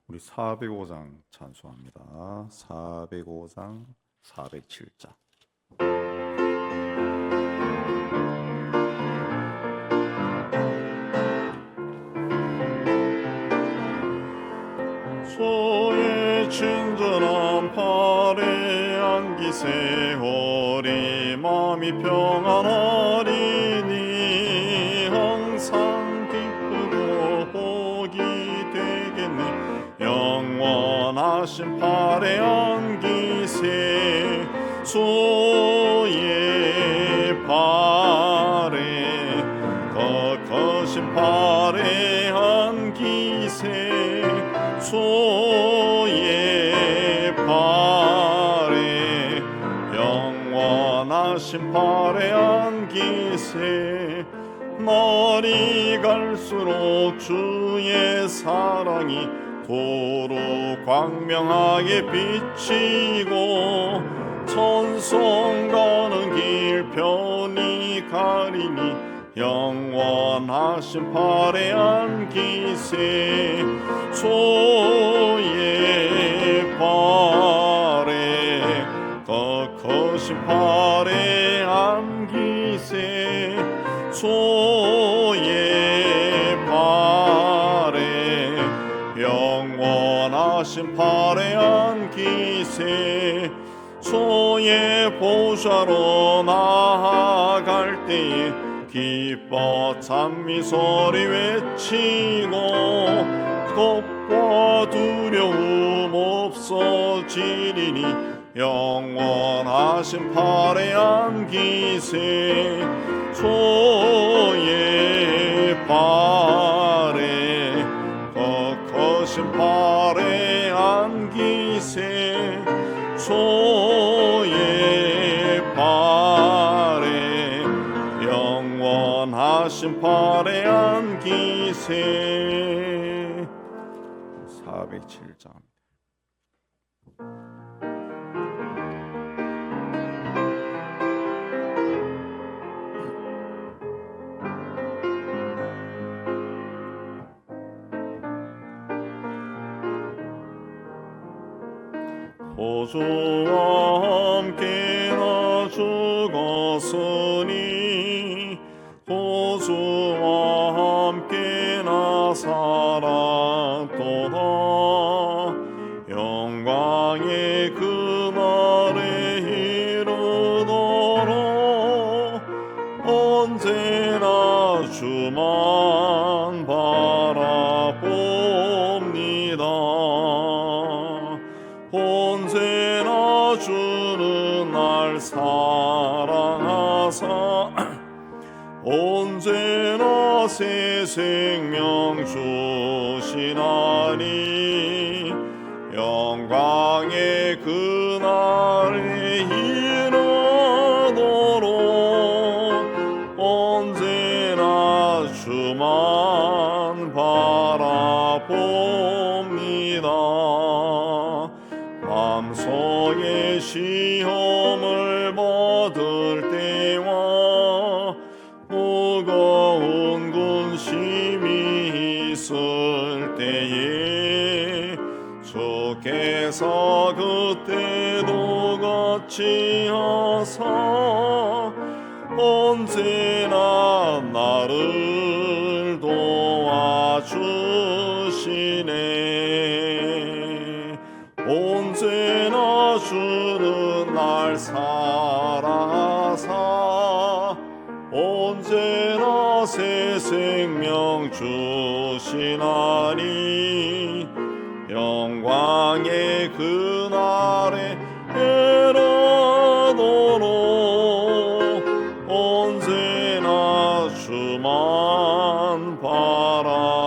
우리 405장 찬송합니다. 405장 407장. 소의 친절한 팔에 안기 세월이 마음이 평안하리니 항상 기쁘고 복이 되겠네. 영원하신 팔에 안기세 소의 팔에 거커신 팔에 안기세 소의 팔에 영원하신 팔에 안기세 날이 갈수록 주의 사랑이 도로 광명하게 비치고 천성 가는 길 편히 가리니 영원하신 팔에 안기세 소의 팔에 거커신 팔에 안기세 소의 팔에 영원하신 팔에 안기세 소의 보좌로 나아갈 때에 기뻐 찬미 소리 외치고 겁과 두려움 없어지리니 영원하신 팔에 안기세 소의 팔에 거커신 팔에 안기세 소의 팔에 영원하신 팔에 안기세. 407장. 호주와 함께나 죽었으니 호주와 함께나 살았도다. 영광의 그날에 이르도록 언제나 주만 바라봅니다. 언제나 주는 날 사랑하사 언제나 새 생명 주시나니 영광의 그날에 이르도록 언제나 주만 바라봅니다. 마음속에 시험을 받을 때와 무거운 근심이 있을 때에 주께서 그때도 같이 하사 언제나 나를 도와주시네. 언제나 주는 날 사랑하사 언제나 새 생명 주시나니 영광의 그날에 이르도록 언제나 주만 바라봅니다.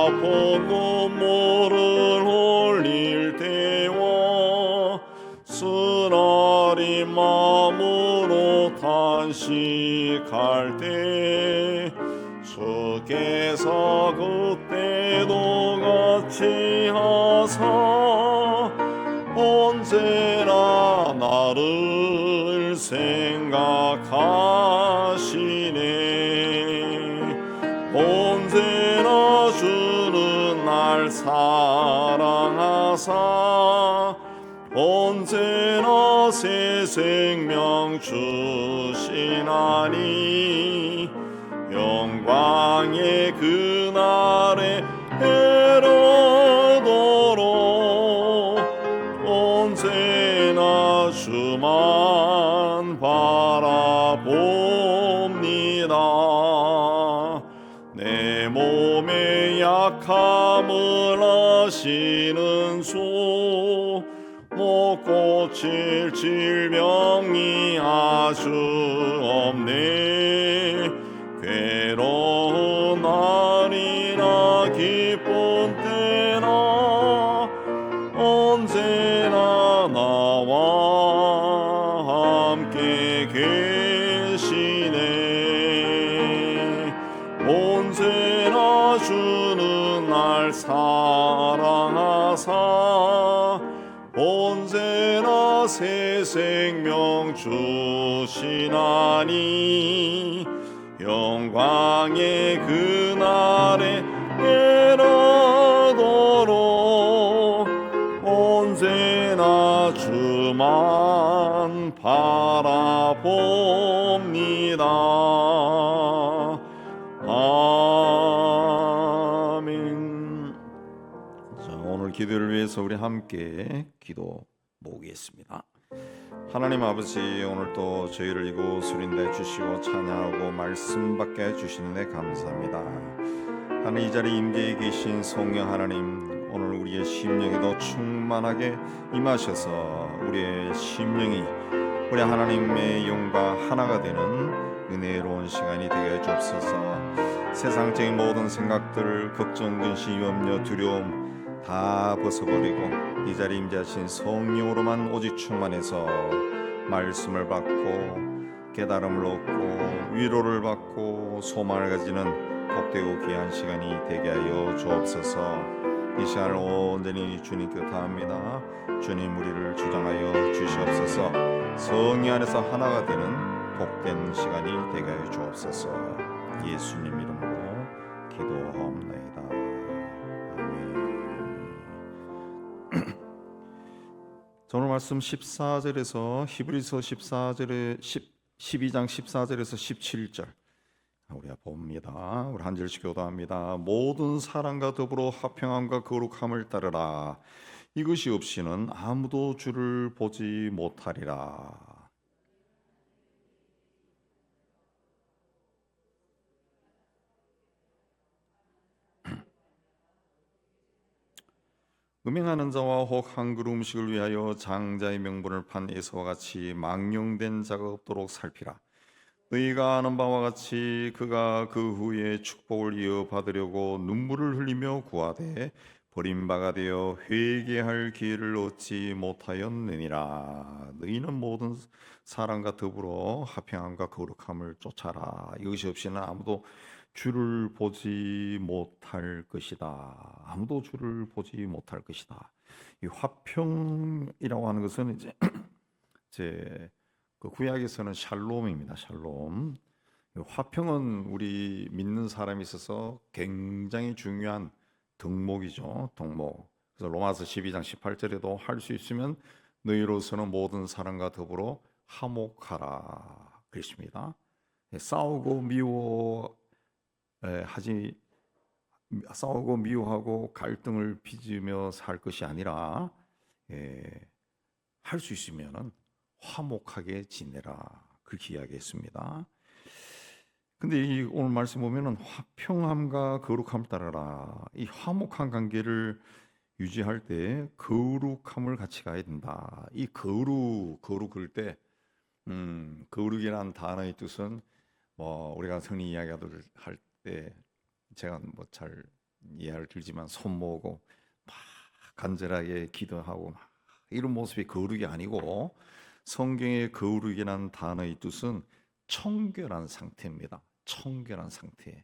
아픈 눈물을 흘릴 때와 쓰라린 마음으로 탄식할 때 주께서 그때도 같이 하사 언제나 나를 생각하시네. 사랑하사 언제나 새 생명 주시나니 영광의 그날에 이르도록 언제나 주만 바라봅니다. 내 몸의 약함을 아시는 주 못 고칠 질병이 아주 없네. 괴로운 날이나 기쁜 때나 언제나 나와 함께 계시네. 언제나 주는 날 사랑하사 언제나 새 생명 주시나니 영광의 그날에 이르도록 언제나 주만 바라봅니다. 아멘. 자, 오늘 기도를 위해서 우리 함께 기도 모으겠습니다. 하나님 아버지, 오늘 또 저희를 이곳을 인도해 주시고 찬양하고 말씀 받게 해주시는데 감사합니다. 하나님, 이 자리에 임재해 계신 성령 하나님, 오늘 우리의 심령에도 충만하게 임하셔서 우리의 심령이 우리 하나님의 영과 하나가 되는 은혜로운 시간이 되게 해주옵소서. 세상적인 모든 생각들, 걱정, 근심, 염려, 두려움 다 벗어버리고 이 자리에 임재하신 성령으로만 오직 충만해서 말씀을 받고 깨달음을 얻고 위로를 받고 소망을 가지는 복되고 귀한 시간이 되게 하여 주옵소서. 이 시간을 온전히 주님께 다합니다. 주님, 우리를 주장하여 주시옵소서. 성령 안에서 하나가 되는 복된 시간이 되게 하여 주옵소서. 예수님 이름으로 기도하옵나이다. 오늘 말씀 14절에서 히브리서 12장 14절에서 17절 우리가 봅니다. 우리 한 절씩 교도합니다. 모든 사랑과 더불어 화평함과 거룩함을 따르라. 이것이 없이는 아무도 주를 보지 못하리라. 음행하는 자와 혹 한 그릇 음식을 위하여 장자의 명분을 판 에서와 같이 망령된 자가 없도록 살피라. 너희가 아는 바와 같이 그가 그 후에 축복을 이어받으려고 눈물을 흘리며 구하되 버림바가 되어 회개할 기회를 얻지 못하였느니라. 너희는 모든 사랑과 더불어 화평함과 거룩함을 쫓아라. 이것이 없이는 아무도 주를 보지 못할 것이다. 아무도 주를 보지 못할 것이다. 이 화평이라고 하는 것은 이제 그 구약에서는 샬롬입니다. 샬롬. 화평은 우리 믿는 사람이 있어서 굉장히 중요한 덕목이죠. 덕목. 그래서 로마서 12장 18절에도 할 수 있으면 너희로서는 모든 사람과 더불어 화목하라 그랬습니다. 싸우고 미워하고 갈등을 빚으며 살 것이 아니라 할 수 있으면은 화목하게 지내라 그렇게 이야기했습니다. 근데 이 오늘 말씀 보면은 화평함과 거룩함을 따르라. 이 화목한 관계를 유지할 때 거룩함을 같이 가야 된다. 이 거룩할 때 거룩이라는 단어의 뜻은 우리가 성리 이야기를 할 때 제가 잘 이해를 들지만 손 모으고 막 간절하게 기도하고 막 이런 모습이 거룩이 아니고 성경의 거룩이라는 단어의 뜻은 청결한 상태입니다. 청결한 상태.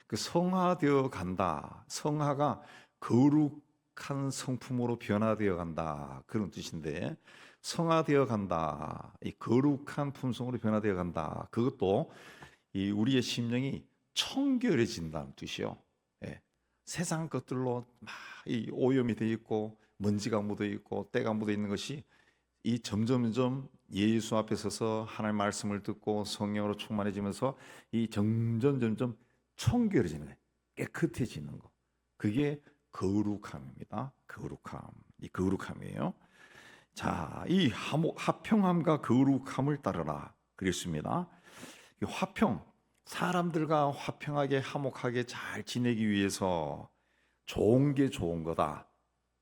그 성화되어 간다. 성화가 거룩한 성품으로 변화되어 간다. 그런 뜻인데 성화되어 간다. 이 거룩한 품성으로 변화되어 간다. 그것도 이 우리의 심령이 청결해진다는 뜻이요. 세상 것들로 막 이 오염이 되어 있고 먼지가 묻어 있고 때가 묻어 있는 것이 이 점점점 예수 앞에 서서 하나님의 말씀을 듣고 성령으로 충만해지면서 이 점점 청결해지는 거예요. 깨끗해지는 거. 그게 거룩함입니다. 이 거룩함이에요. 자, 이 화평함과 거룩함을 따르라 그랬습니다. 이 화평, 사람들과 화평하게 화목하게 잘 지내기 위해서 좋은 게 좋은 거다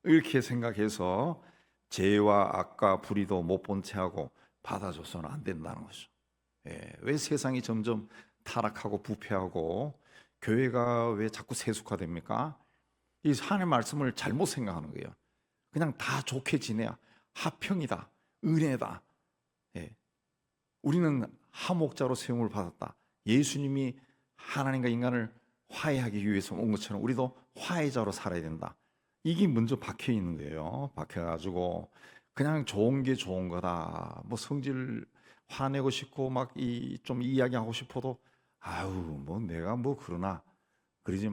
이렇게 생각해서 죄와 악과 불의도 못 본 채하고 받아줘서는 안 된다는 거죠. 왜 세상이 점점 타락하고 부패하고 교회가 왜 자꾸 세속화됩니까? 이 하나님의 말씀을 잘못 생각하는 거예요. 그냥 다 좋게 지내야 화평이다, 은혜다. 우리는 화목자로 세움을 받았다. 예수님이 하나님과 인간을 화해하기 위해서 온 것처럼 우리도 화해자로 살아야 된다. 이게 먼저 박혀 있는 거예요. 박혀가지고 그냥 좋은 게 좋은 거다. 뭐 성질 화내고 싶고 막 좀 이야기하고 싶어도 아유 뭐 내가 뭐 그러나 그러지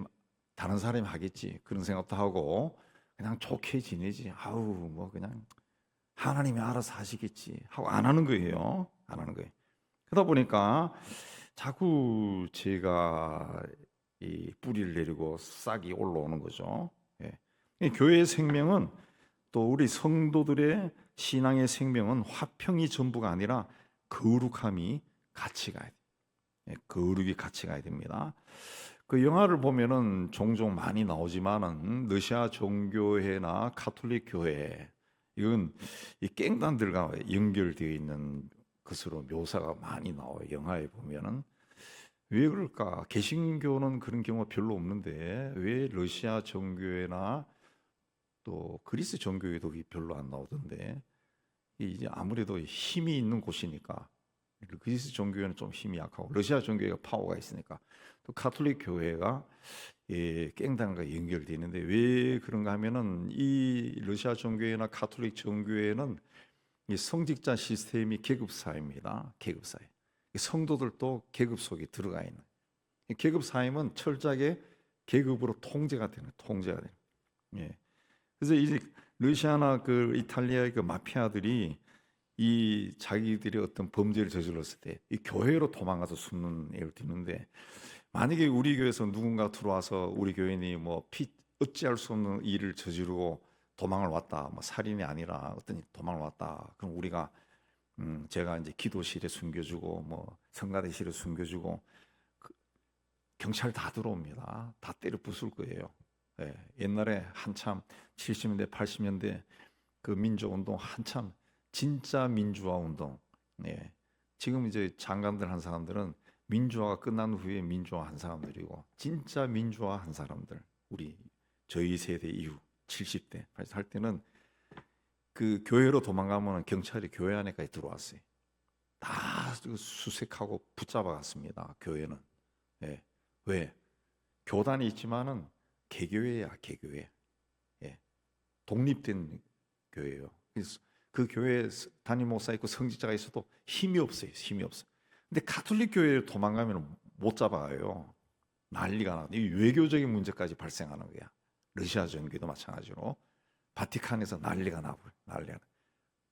다른 사람이 하겠지 그런 생각도 하고 그냥 좋게 지내지. 아우 뭐 그냥 하나님이 알아서 하시겠지 하고 안 하는 거예요. 안 하는 거예요. 그러다 보니까 자꾸 제가 이 뿌리를 내리고 싹이 올라오는 거죠. 이 교회의 생명은 또 우리 성도들의 신앙의 생명은 화평이 전부가 아니라 거룩함이 같이 가야 돼요. 거룩이 같이 가야 됩니다. 그 영화를 보면은 종종 많이 나오지만은 러시아 종교회나 가톨릭 교회 이건 이 깽단들과 연결되어 있는 것으로 묘사가 많이 나와요. 영화에 보면은 왜 그럴까? 개신교는 그런 경우가 별로 없는데 왜 러시아 종교회나 또 그리스 종교회도 별로 안 나오던데 이제 아무래도 힘이 있는 곳이니까 그리스 종교회는 좀 힘이 약하고 러시아 종교회가 파워가 있으니까 또 가톨릭 교회가 깽단과 연결되어 있는데 왜 그런가 하면은 이 러시아 종교회나 가톨릭 종교회는 이 성직자 시스템이 계급 사회입니다. 계급 사회. 성도들도 계급 속에 들어가 있는. 계급 사회는 철저하게 계급으로 통제가 되는. 예. 그래서 이제 러시아나 그 이탈리아의 그 마피아들이 이 자기들이 어떤 범죄를 저질렀을 때 이 교회로 도망가서 숨는 예를 드는데 만약에 우리 교회에서 누군가 들어와서 우리 교인이 뭐 어찌할 수 없는 일을 저지르고 도망을 왔다, 뭐 살인이 아니라 어떤 도망을 왔다. 그럼 우리가 제가 이제 기도실에 숨겨주고 뭐 성가대실에 숨겨주고 경찰 다 들어옵니다. 다 때려 부술 거예요. 옛날에 한참 70년대, 80년대 그 민주운동 한참 진짜 민주화 운동. 지금 이제 장관들 한 사람들은 민주화가 끝난 후에 민주화 한 사람들이고 진짜 민주화 한 사람들. 저희 세대 이후 70대 할 때는 그 교회로 도망가면 경찰이 교회 안에까지 들어왔어요. 다 수색하고 붙잡아 갔습니다. 교회는. 왜? 교단이 있지만은 개교회야, 개교회. 독립된 교회예요. 그래서 그 교회에 담임 목사 있고 성직자가 있어도 힘이 없어요. 힘이 없어. 근데 가톨릭 교회에 도망가면 못 잡아요. 난리가 나. 이 외교적인 문제까지 발생하는 거야. 러시아 종교도 마찬가지로 바티칸에서 난리가 나고요.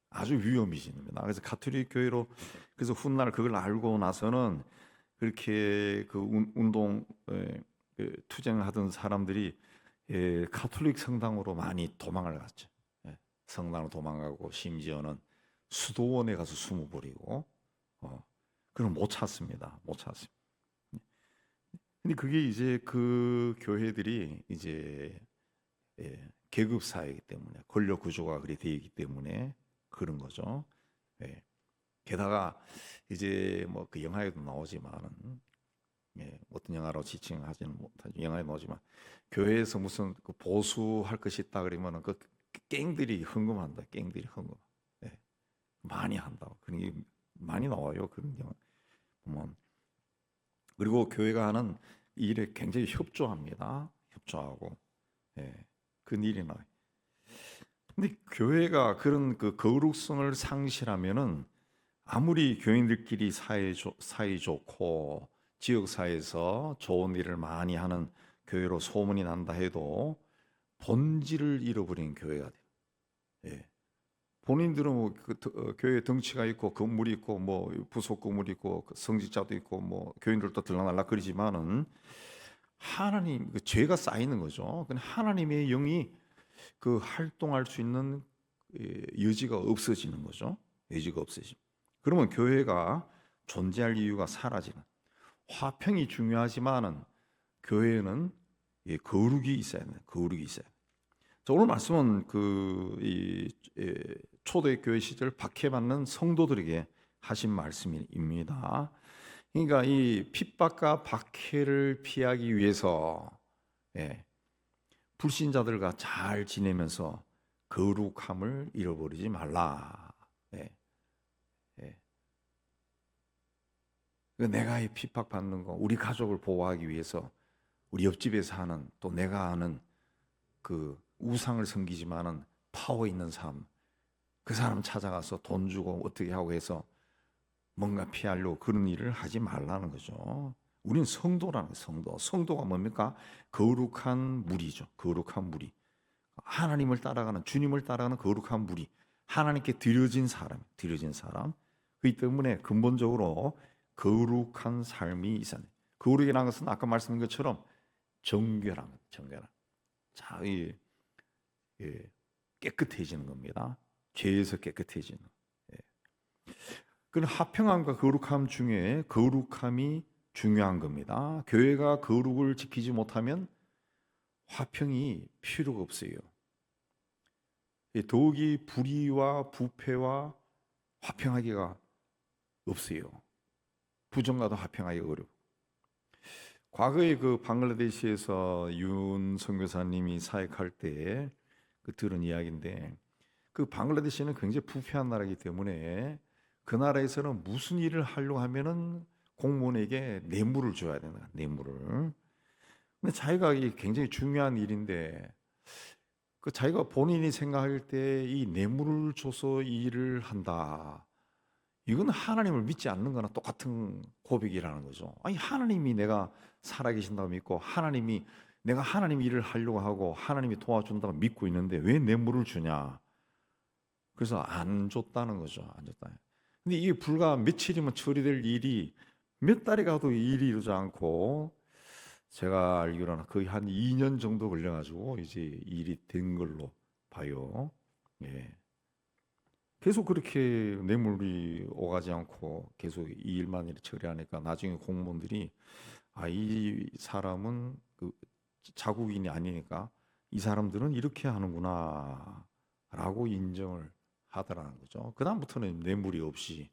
아주 위험해집니다. 그래서 가톨릭 교회로 그래서 훗날 그걸 알고 나서는 그렇게 그 운동 투쟁을 하던 사람들이 가톨릭 성당으로 많이 도망을 갔죠. 성당으로 도망가고 심지어는 수도원에 가서 숨어버리고 그럼 못 찾습니다. 못 찾습니다. 근데 그게 이제 그 교회들이 이제 계급 사회이기 때문에 권력 구조가 그리 되기 때문에 그런 거죠. 게다가 이제 뭐 그 영화에도 나오지만은 어떤 영화로 지칭하지는 못하죠. 영화에 나오지만 교회에서 무슨 그 보수할 것이 있다 그러면은 그 갱들이 헌금한다. 갱들이 헌금. 많이 한다고. 그런 게 많이 나와요. 그런 영화 보면. 그리고 교회가 하는 일에 굉장히 협조합니다. 협조하고. 그 일이 나와요. 근데 교회가 그런 그 거룩성을 상실하면은 아무리 교인들끼리 사이 좋고 지역 사회에서 좋은 일을 많이 하는 교회로 소문이 난다 해도 본질을 잃어버린 교회가 돼요. 예. 본인들은 뭐 교회 덩치가 있고 건물이 있고 뭐 부속 건물이 있고 성직자도 있고 뭐 교인들도 들락날락거리지만은 하나님 그 죄가 쌓이는 거죠. 근데 하나님의 영이 그 활동할 수 있는 여지가 없어지는 거죠. 여지가 없어지면. 그러면 교회가 존재할 이유가 사라지는. 화평이 중요하지만은 교회는 거룩이 있어야 돼요. 거룩이 있어야 돼요. 자, 오늘 말씀은 초대교회 시절 박해받는 성도들에게 하신 말씀입니다. 그러니까 이 핍박과 박해를 피하기 위해서 불신자들과 잘 지내면서 거룩함을 잃어버리지 말라. 내가 이 핍박받는 거, 우리 가족을 보호하기 위해서 우리 옆집에 사는 또 내가 아는 그 우상을 섬기지만은 파워 있는 삶, 그 사람 찾아가서 돈 주고 어떻게 하고 해서 뭔가 피하려고 그런 일을 하지 말라는 거죠. 우린 성도라는 거예요. 성도가 뭡니까? 거룩한 무리죠. 거룩한 무리. 하나님을 따라가는, 주님을 따라가는 거룩한 무리. 하나님께 드려진 사람. 그렇기 때문에 근본적으로 거룩한 삶이 있어야 돼요. 거룩이라는 것은 아까 말씀드린 것처럼 정결한. 자, 깨끗해지는 겁니다. 죄에서 깨끗해지는. 그런 화평함과 거룩함 중에 거룩함이 중요한 겁니다. 교회가 거룩을 지키지 못하면 화평이 필요가 없어요. 더욱이 불의와 부패와 화평하기가 없어요. 부정과도 화평하기가 어려워. 과거에 그 방글라데시에서 윤 선교사님이 사역할 때 들은 이야기인데, 그 방글라데시는 굉장히 부패한 나라이기 때문에 그 나라에서는 무슨 일을 하려고 하면은 공무원에게 뇌물을 줘야 되는 거야, 뇌물을. 근데 자기가 이게 굉장히 중요한 일인데 그 자기가 본인이 생각할 때 이 뇌물을 줘서 이 일을 한다. 이건 하나님을 믿지 않는 거나 똑같은 고백이라는 거죠. 아니, 하나님이 내가 살아계신다고 믿고 하나님이 내가 하나님 일을 하려고 하고 하나님이 도와준다고 믿고 있는데 왜 뇌물을 주냐. 그래서 안 줬다는 거죠. 안 줬다. 근데 이게 불과 며칠이면 처리될 일이 몇 달이 가도 일이 이루지 않고, 제가 알기로는 거의 한 2년 정도 걸려가지고 이제 일이 된 걸로 봐요. 계속 그렇게 뇌물이 오가지 않고 계속 이 일만 이렇게 처리하니까 나중에 공무원들이 이 사람은 그 자국인이 아니니까 이 사람들은 이렇게 하는구나 라고 인정을 하더라는 거죠. 그 다음부터는 뇌물이 없이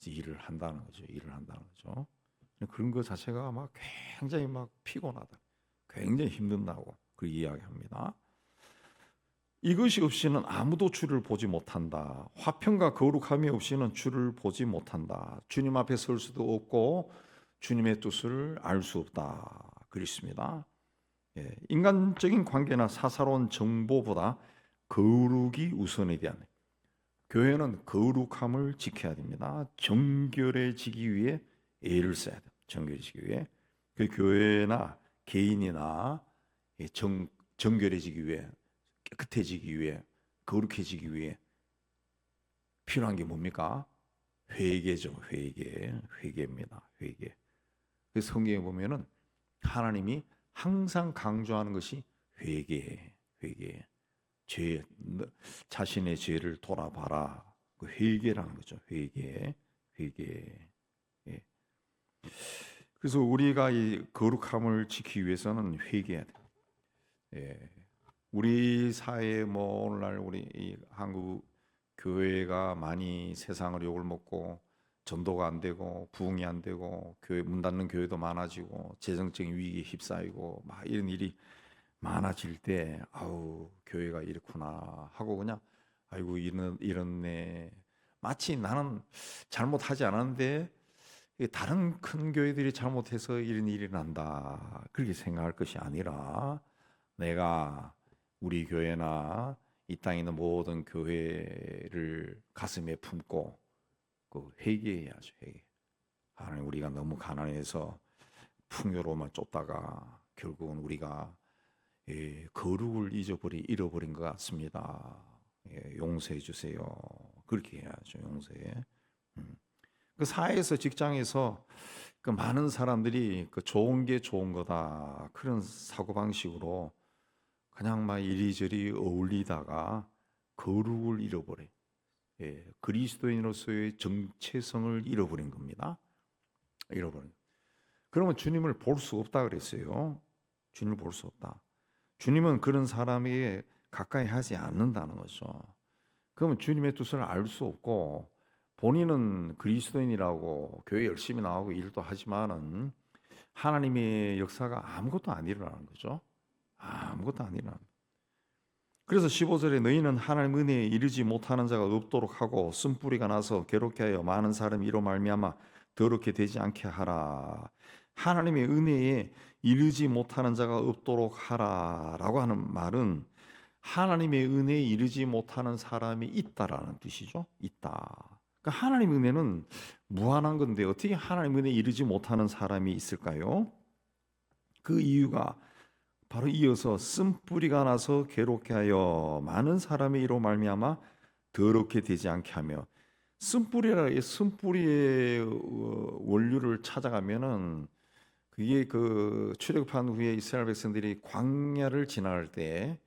일을 한다는 거죠. 그런 것 자체가 막 굉장히 막 피곤하다, 굉장히 힘든다고 그 이야기합니다. 이것이 없이는 아무도 주를 보지 못한다. 화평과 거룩함이 없이는 주를 보지 못한다. 주님 앞에 설 수도 없고 주님의 뜻을 알 수 없다. 그렇습니다. 인간적인 관계나 사사로운 정보보다 거룩이 우선이 돼야 돼요. 교회는 거룩함을 지켜야 됩니다. 정결해지기 위해 애를 써야 돼요. 정결해지기 위해. 그 교회나 개인이나 정결해지기 위해, 깨끗해지기 위해, 거룩해지기 위해 필요한 게 뭡니까? 회개죠. 회개입니다. 회개. 그 성경에 보면은 하나님이 항상 강조하는 것이 회개. 자신의 죄를 돌아봐라. 그 회개라는 거죠. 회개. 그래서 우리가 이 거룩함을 지키기 위해서는 회개해야 돼요. 우리 사회에 뭐 오늘날 우리 이 한국 교회가 많이 세상을 욕을 먹고 전도가 안 되고 부흥이 안 되고 교회 문 닫는 교회도 많아지고 재정적인 위기에 휩싸이고 막 이런 일이 많아질 때 교회가 이렇구나 하고 그냥 아이고 이렇네, 마치 나는 잘못하지 않았는데 다른 큰 교회들이 잘못해서 이런 일이 난다 그렇게 생각할 것이 아니라, 내가 우리 교회나 이 땅에 있는 모든 교회를 가슴에 품고 회개해야죠. 하나님, 우리가 너무 가난해서 풍요로움을 쫓다가 결국은 우리가 거룩을 잃어버린 것 같습니다. 용서해 주세요. 그렇게 해야죠. 용서해. 그 사회에서 직장에서 그 많은 사람들이 그 좋은 게 좋은 거다 그런 사고 방식으로 그냥 막 이리저리 어울리다가 거룩을 잃어버려. 그리스도인으로서의 정체성을 잃어버린 겁니다. 잃어버린. 그러면 주님을 볼 수 없다 그랬어요. 주님을 볼 수 없다. 주님은 그런 사람에게 가까이 하지 않는다는 거죠. 그러면 주님의 뜻을 알 수 없고 본인은 그리스도인이라고 교회 열심히 나오고 일도 하지만은 하나님의 역사가 아무것도 안 일어나는 거죠. 아무것도 안 일어나는. 그래서 15절에 너희는 하나님 은혜에 이르지 못하는 자가 없도록 하고 쓴뿌리가 나서 괴롭게 하여 많은 사람이 이로 말미암아 더럽게 되지 않게 하라. 하나님의 은혜에 이르지 못하는 자가 없도록 하라라고 하는 말은 하나님의 은혜에 이르지 못하는 사람이 있다라는 뜻이죠. 있다. 그러니까 하나님의 은혜는 무한한 건데 어떻게 하나님의 은혜에 이르지 못하는 사람이 있을까요? 그 이유가 바로 이어서 쓴뿌리가 나서 괴롭게 하여 많은 사람이 이로 말미암아 더럽게 되지 않게 하며 쓴뿌리의 원류를 찾아가면은 그게 그 출애굽한 후에 이스라엘 백성들이 광야를 지나갈 때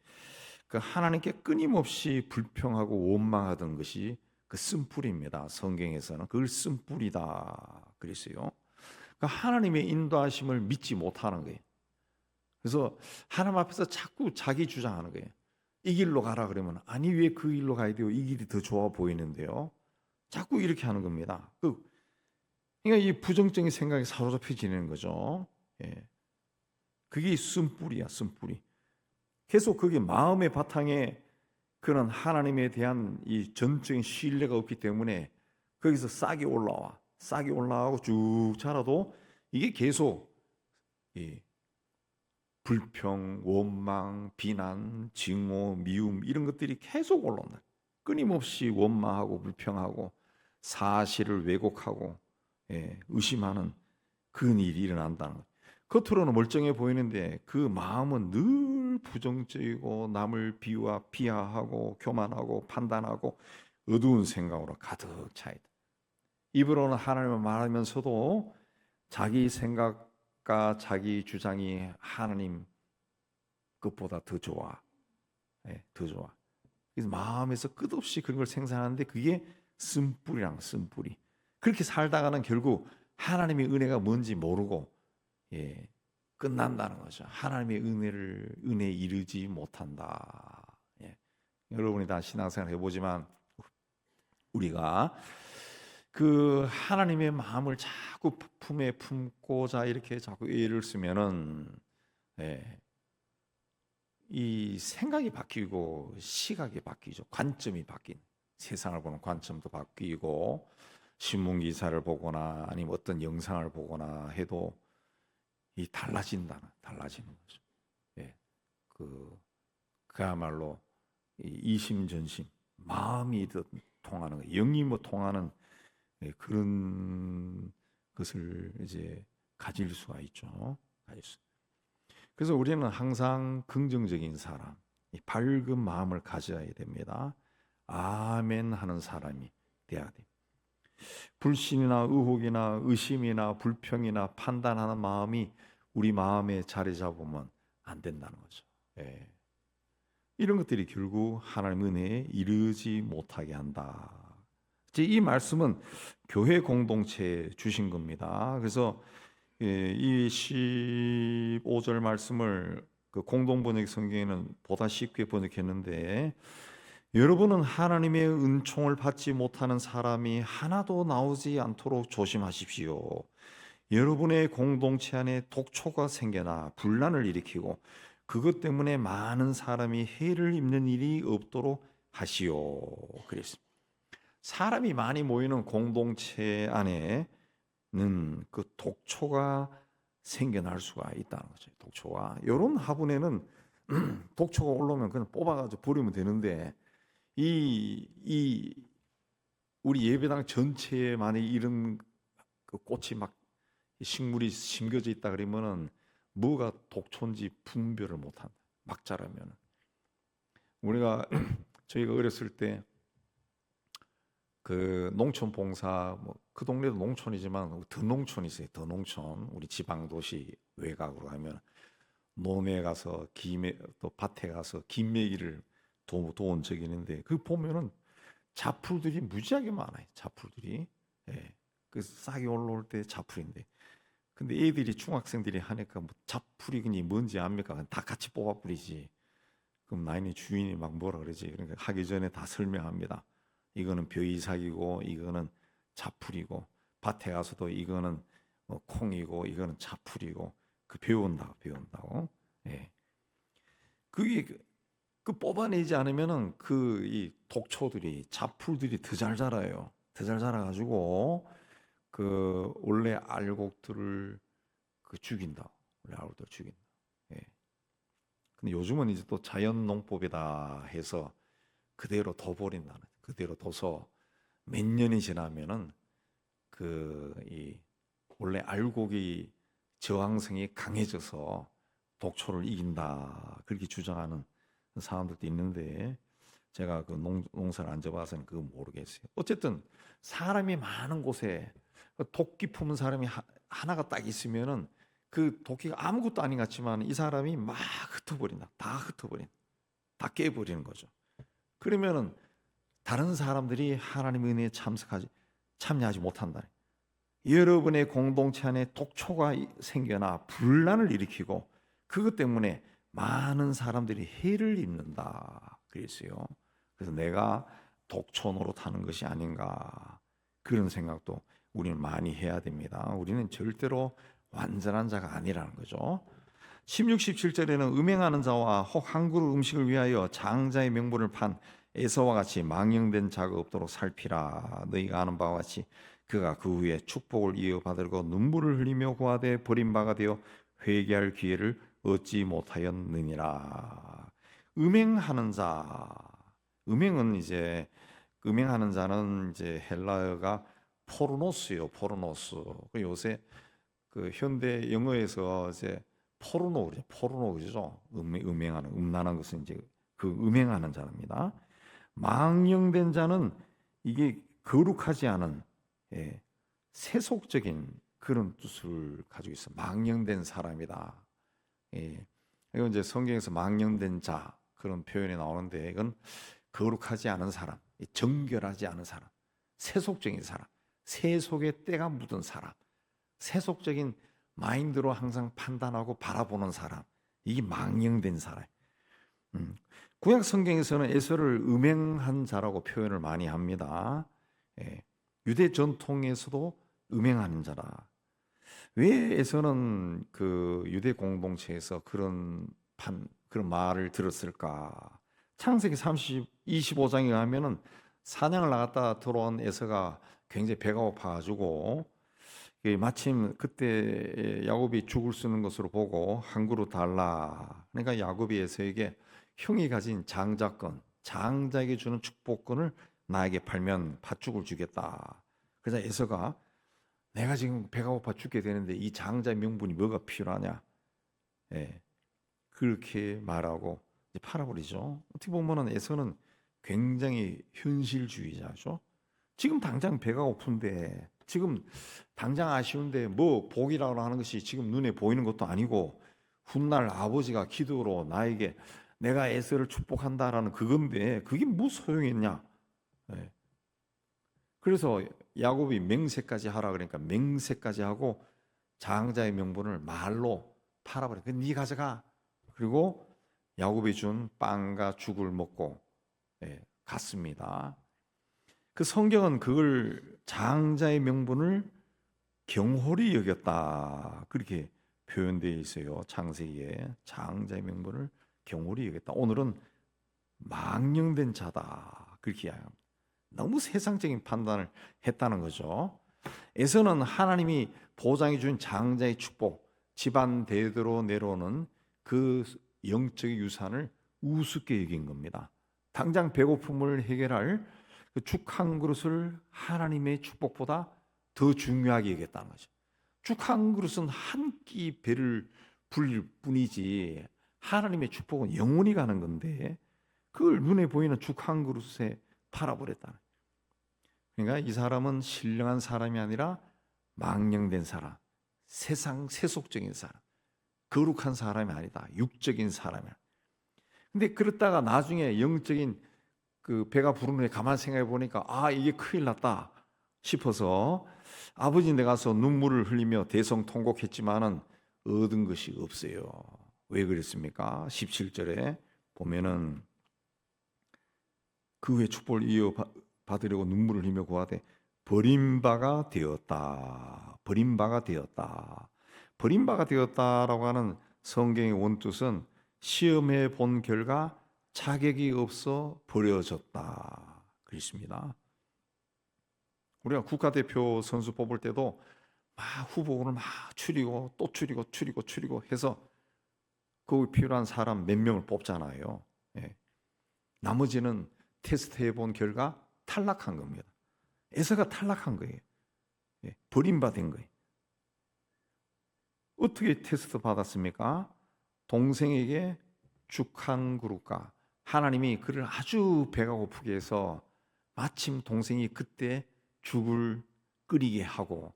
그 하나님께 끊임없이 불평하고 원망하던 것이 그 쓴뿌리입니다. 성경에서는 그걸 쓴뿌리다 그랬어요. 그러니까 하나님의 인도하심을 믿지 못하는 거예요. 그래서 하나님 앞에서 자꾸 자기 주장하는 거예요. 이 길로 가라 그러면 아니 왜 그 길로 가야 돼요? 이 길이 더 좋아 보이는데요. 자꾸 이렇게 하는 겁니다. 그러니까 이 부정적인 생각에 사로잡혀 지내는 거죠. 그게 쓴뿌리야, 쓴뿌리. 계속 그게 마음의 바탕에 그런 하나님에 대한 이 전적인 신뢰가 없기 때문에 거기서 싹이 올라와. 싹이 올라가고 쭉 자라도 이게 계속 불평, 원망, 비난, 증오, 미움 이런 것들이 계속 올라온다. 끊임없이 원망하고 불평하고 사실을 왜곡하고 의심하는 그런 일이 일어난다는 거예요. 겉으로는 멀쩡해 보이는데 그 마음은 늘 부정적이고 남을 비하하고 교만하고 판단하고 어두운 생각으로 가득 차 있다. 입으로는 하나님을 말하면서도 자기 생각과 자기 주장이 하나님 것보다 더 좋아. 더 좋아. 그래서 마음에서 끝없이 그런 걸 생산하는데 그게 쓴뿌리랑 쓴뿌리. 그렇게 살다가는 결국 하나님의 은혜가 뭔지 모르고 끝난다는 거죠. 하나님의 은혜에 이르지 못한다. 여러분이 다 신앙생활 해보지만 우리가 그 하나님의 마음을 자꾸 품에 품고자 이렇게 자꾸 애를 쓰면은 이 생각이 바뀌고 시각이 바뀌죠. 관점이 바뀐. 세상을 보는 관점도 바뀌고 신문 기사를 보거나 아니면 어떤 영상을 보거나 해도 이 달라지는 거죠. 그야말로 이심전심 마음이 더 통하는 거예요. 영이 뭐 통하는 그런 것을 이제 가질 수가 있죠. 그래서 우리는 항상 긍정적인 사람, 밝은 마음을 가져야 됩니다. 아멘 하는 사람이 돼야 돼. 불신이나 의혹이나 의심이나 불평이나 판단하는 마음이 우리 마음에 자리 잡으면 안 된다는 거죠. 이런 것들이 결국 하나님 은혜에 이르지 못하게 한다. 이 말씀은 교회 공동체에 주신 겁니다. 그래서 이 15절 말씀을 그 공동번역 성경에는 보다 쉽게 번역했는데 여러분은 하나님의 은총을 받지 못하는 사람이 하나도 나오지 않도록 조심하십시오. 여러분의 공동체 안에 독초가 생겨나 분란을 일으키고 그것 때문에 많은 사람이 해를 입는 일이 없도록 하시오. 그랬습니다. 사람이 많이 모이는 공동체 안에는 그 독초가 생겨날 수가 있다는 거죠. 독초가 이런 화분에는 독초가 올라오면 그냥 뽑아가지고 버리면 되는데 이 우리 예배당 전체에 만약 이런 그 꽃이 막 식물이 심겨져 있다 그러면은 뭐가 독초인지 분별을 못한다. 막 자라면 우리가 저희가 어렸을 때 그 농촌 봉사, 뭐 그 동네도 농촌이지만 더 농촌이 있어요. 더 농촌, 우리 지방 도시 외곽으로 가면 논에 가서 김에, 또 밭에 가서 김매기를 도온 적이 있는데, 그 보면은 자풀들이 무지하게 많아요. 자풀들이. 예. 그 싹이 올라올 때 자풀인데, 근데 애들이 중학생들이 하니까 뭐 자풀이 그냥 뭔지 압니까? 다 같이 뽑아 뿌리지. 그럼 나인의 주인이 막 뭐라 그러지? 그러니까 하기 전에 다 설명합니다. 이거는 벼이삭이고, 이거는 자풀이고, 밭에 가서도 이거는 콩이고, 이거는 자풀이고, 그 배운다고. 예. 그게 그 뽑아내지 않으면은 그 이 독초들이, 자풀들이 더 잘 자라요. 더 잘 자라가지고 그 원래 알곡들을 그 죽인다. 원래 알곡들 죽인다. 예. 근데 요즘은 이제 또 자연 농법이다 해서 그대로 둬버린다는, 그대로 둬서 몇 년이 지나면은 그 이 원래 알곡이 저항성이 강해져서 독초를 이긴다, 그렇게 주장하는 사람들도 있는데, 제가 그 농사를 안 져봐서는 그거 모르겠어요. 어쨌든 사람이 많은 곳에 도끼 품은 사람이 하나가 딱 있으면은 그 도끼가 아무것도 아닌 것 같지만 이 사람이 막 흩어버린다. 다 흩어버린, 다 깨버리는 거죠. 그러면은 다른 사람들이 하나님의 은혜에 참여하지 못한다. 여러분의 공동체 안에 독초가 생겨나 분란을 일으키고 그것 때문에 많은 사람들이 해를 입는다 그랬어요. 그래서 내가 독초 노릇하는 것이 아닌가, 그런 생각도 우리는 많이 해야 됩니다. 우리는 절대로 완전한 자가 아니라는 거죠. 16, 17절에는 음행하는 자와 혹 한 그릇 음식을 위하여 장자의 명분을 판 에서와 같이 망령된 자가 없도록 살피라. 너희가 아는 바와 같이 그가 그 후에 축복을 이어받으려고 눈물을 흘리며 고하되 버림바가 되어 회개할 기회를 얻지 못하였느니라. 음행하는 자, 음행은 이제, 음행하는 자는 이제 헬라어가 포르노스예요. 포르노스. 요새 그 현대 영어에서 이제 포르노 그죠? 포르노 그죠? 음행하는, 음란한 것은 이제 그 음행하는 자입니다. 망령된 자는 이게 거룩하지 않은, 예, 세속적인 그런 뜻을 가지고 있어. 망령된 사람이다. 예. 이건 이제 성경에서 망령된 자 그런 표현이 나오는데, 이건 거룩하지 않은 사람, 정결하지 않은 사람, 세속적인 사람, 세속의 때가 묻은 사람, 세속적인 마인드로 항상 판단하고 바라보는 사람, 이게 망령된 사람. 구약 성경에서는 에서를 음행한 자라고 표현을 많이 합니다. 예. 유대 전통에서도 음행하는 자라. 왜 에서는 그 유대 공동체에서 그런 말을 들었을까? 창세기 25장에 가면은 사냥을 나갔다 들어온 에서가 굉장히 배가 고파가지고 마침 그때 야곱이 죽을 쓰는 것으로 보고 한 그릇 달라. 그러니까 야곱이 에서에게 형이 가진 장자권, 장자에게 주는 축복권을 나에게 팔면 팥죽을 주겠다. 그래서 에서가 내가 지금 배가 고파 죽게 되는데 이 장자의 명분이 뭐가 필요하냐? 예, 그렇게 말하고 이제 팔아버리죠. 어떻게 보면은 에서는 굉장히 현실주의자죠. 지금 당장 배가 고픈데, 지금 당장 아쉬운데 뭐 복이라고 하는 것이 지금 눈에 보이는 것도 아니고, 훗날 아버지가 기도로 나에게 내가 에서를 축복한다라는 그건데 그게 뭐 소용있냐? 예. 그래서 야곱이 맹세까지 하라 그러니까 맹세까지 하고 장자의 명분을 말로 팔아버려. 네 가져가. 그리고 야곱이 준 빵과 죽을 먹고 갔습니다. 그 성경은 그걸 장자의 명분을 경홀히 여겼다, 그렇게 표현되어 있어요. 창세기에 장자의 명분을 경홀히 여겼다. 오늘은 망령된 자다, 그렇게 이야기합니다. 너무 세상적인 판단을 했다는 거죠. 에서는 하나님이 보장해 준 장자의 축복, 집안 대대로 내려오는 그 영적인 유산을 우습게 여긴 겁니다. 당장 배고픔을 해결할 그 죽 한 그릇을 하나님의 축복보다 더 중요하게 여겼다는 거죠. 죽 한 그릇은 한 끼 배를 불릴 뿐이지 하나님의 축복은 영원히 가는 건데, 그걸 눈에 보이는 죽 한 그릇에 팔아버렸다. 그러니까 이 사람은 신령한 사람이 아니라 망령된 사람, 세속적인 사람, 거룩한 사람이 아니다. 육적인 사람이야. 근데 그렇다가 나중에 영적인 그 배가 부른 후에 가만 생각해 보니까 이게 큰일 났다 싶어서 아버지 내 가서 눈물을 흘리며 대성통곡했지만은 얻은 것이 없어요. 왜 그랬습니까? 17절에 보면은 그 후에 축복을 이어받으려고 눈물을 흘리며 구하되 버림바가 되었다. 버림바가 되었다. 버림바가 되었다라고 하는 성경의 원뜻은 시험해 본 결과 자격이 없어 버려졌다. 그렇습니다. 우리가 국가대표 선수 뽑을 때도 막 후보군을 막 추리고 또 추리고 해서 그 필요한 사람 몇 명을 뽑잖아요. 예. 나머지는 테스트 해본 결과 탈락한 겁니다. 에서가 탈락한 거예요. 예. 버림받은 거예요. 어떻게 테스트 받았습니까? 동생에게 죽 한 그릇과 하나님이 그를 아주 배가 고프게 해서 마침 동생이 그때 죽을 끓이게 하고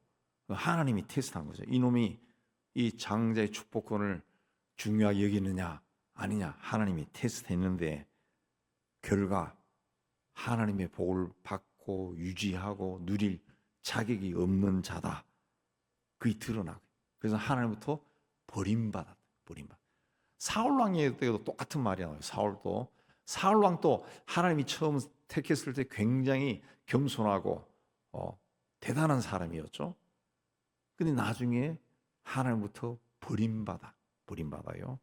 하나님이 테스트한 거죠. 이놈이 이 장자의 축복권을 중요하게 여기느냐 아니냐 하나님이 테스트했는데 결과 하나님의 복을 받고 유지하고 누릴 자격이 없는 자다. 그게 드러나고 그래서 하나님부터 버림받았다. 사울왕의 때도 똑같은 말이 나와요. 사울왕도 하나님이 처음 택했을 때 굉장히 겸손하고 대단한 사람이었죠. 근데 나중에 하나님부터 버림받아요.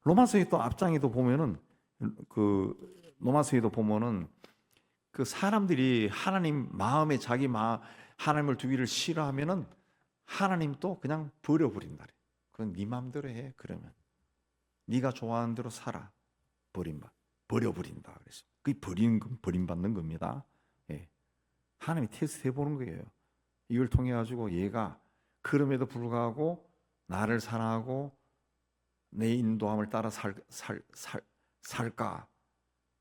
로마서의 또 앞장에도 보면은 로마서에도 보면은 그 사람들이 하나님 마음에 하나님을 두기를 싫어하면은 하나님 또 그냥 버려버린다. 그럼 네 마음대로 해. 그러면 네가 좋아하는 대로 살아. 버려버린다. 그래서 그게 버림받는 겁니다. 예. 하나님이 테스트 해보는 거예요. 이걸 통해 가지고 얘가 그럼에도 불구하고 나를 사랑하고 내 인도함을 따라 살까?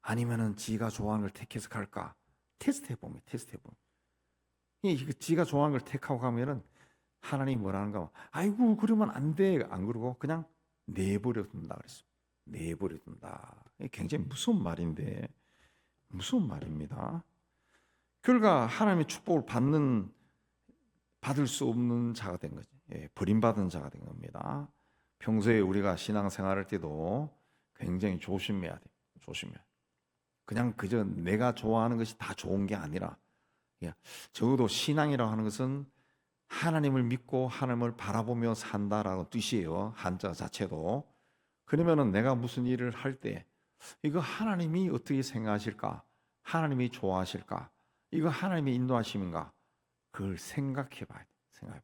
아니면은 지가 좋아하는 걸 택해서 갈까? 테스트 해보면. 지가 좋아하는 걸 택하고 가면은 하나님이 뭐라는가? 아이고 그러면 안 돼. 안 그러고 그냥 내버려 둔다 그랬어. 내버려 둔다. 굉장히 무서운 말인데 무서운 말입니다. 결과 하나님의 축복을 받을 수 없는 자가 된 거지. 버림받은 자가 된 겁니다. 평소에 우리가 신앙생활할 때도 굉장히 조심해야 돼. 그냥 그저 내가 좋아하는 것이 다 좋은 게 아니라 적어도 신앙이라고 하는 것은 하나님을 믿고 하나님을 바라보며 산다라는 뜻이에요. 한자 자체도. 그러면은 내가 무슨 일을 할 때 이거 하나님이 어떻게 생각하실까? 하나님이 좋아하실까? 이거 하나님의 인도하심인가? 그걸 생각해 봐야 돼.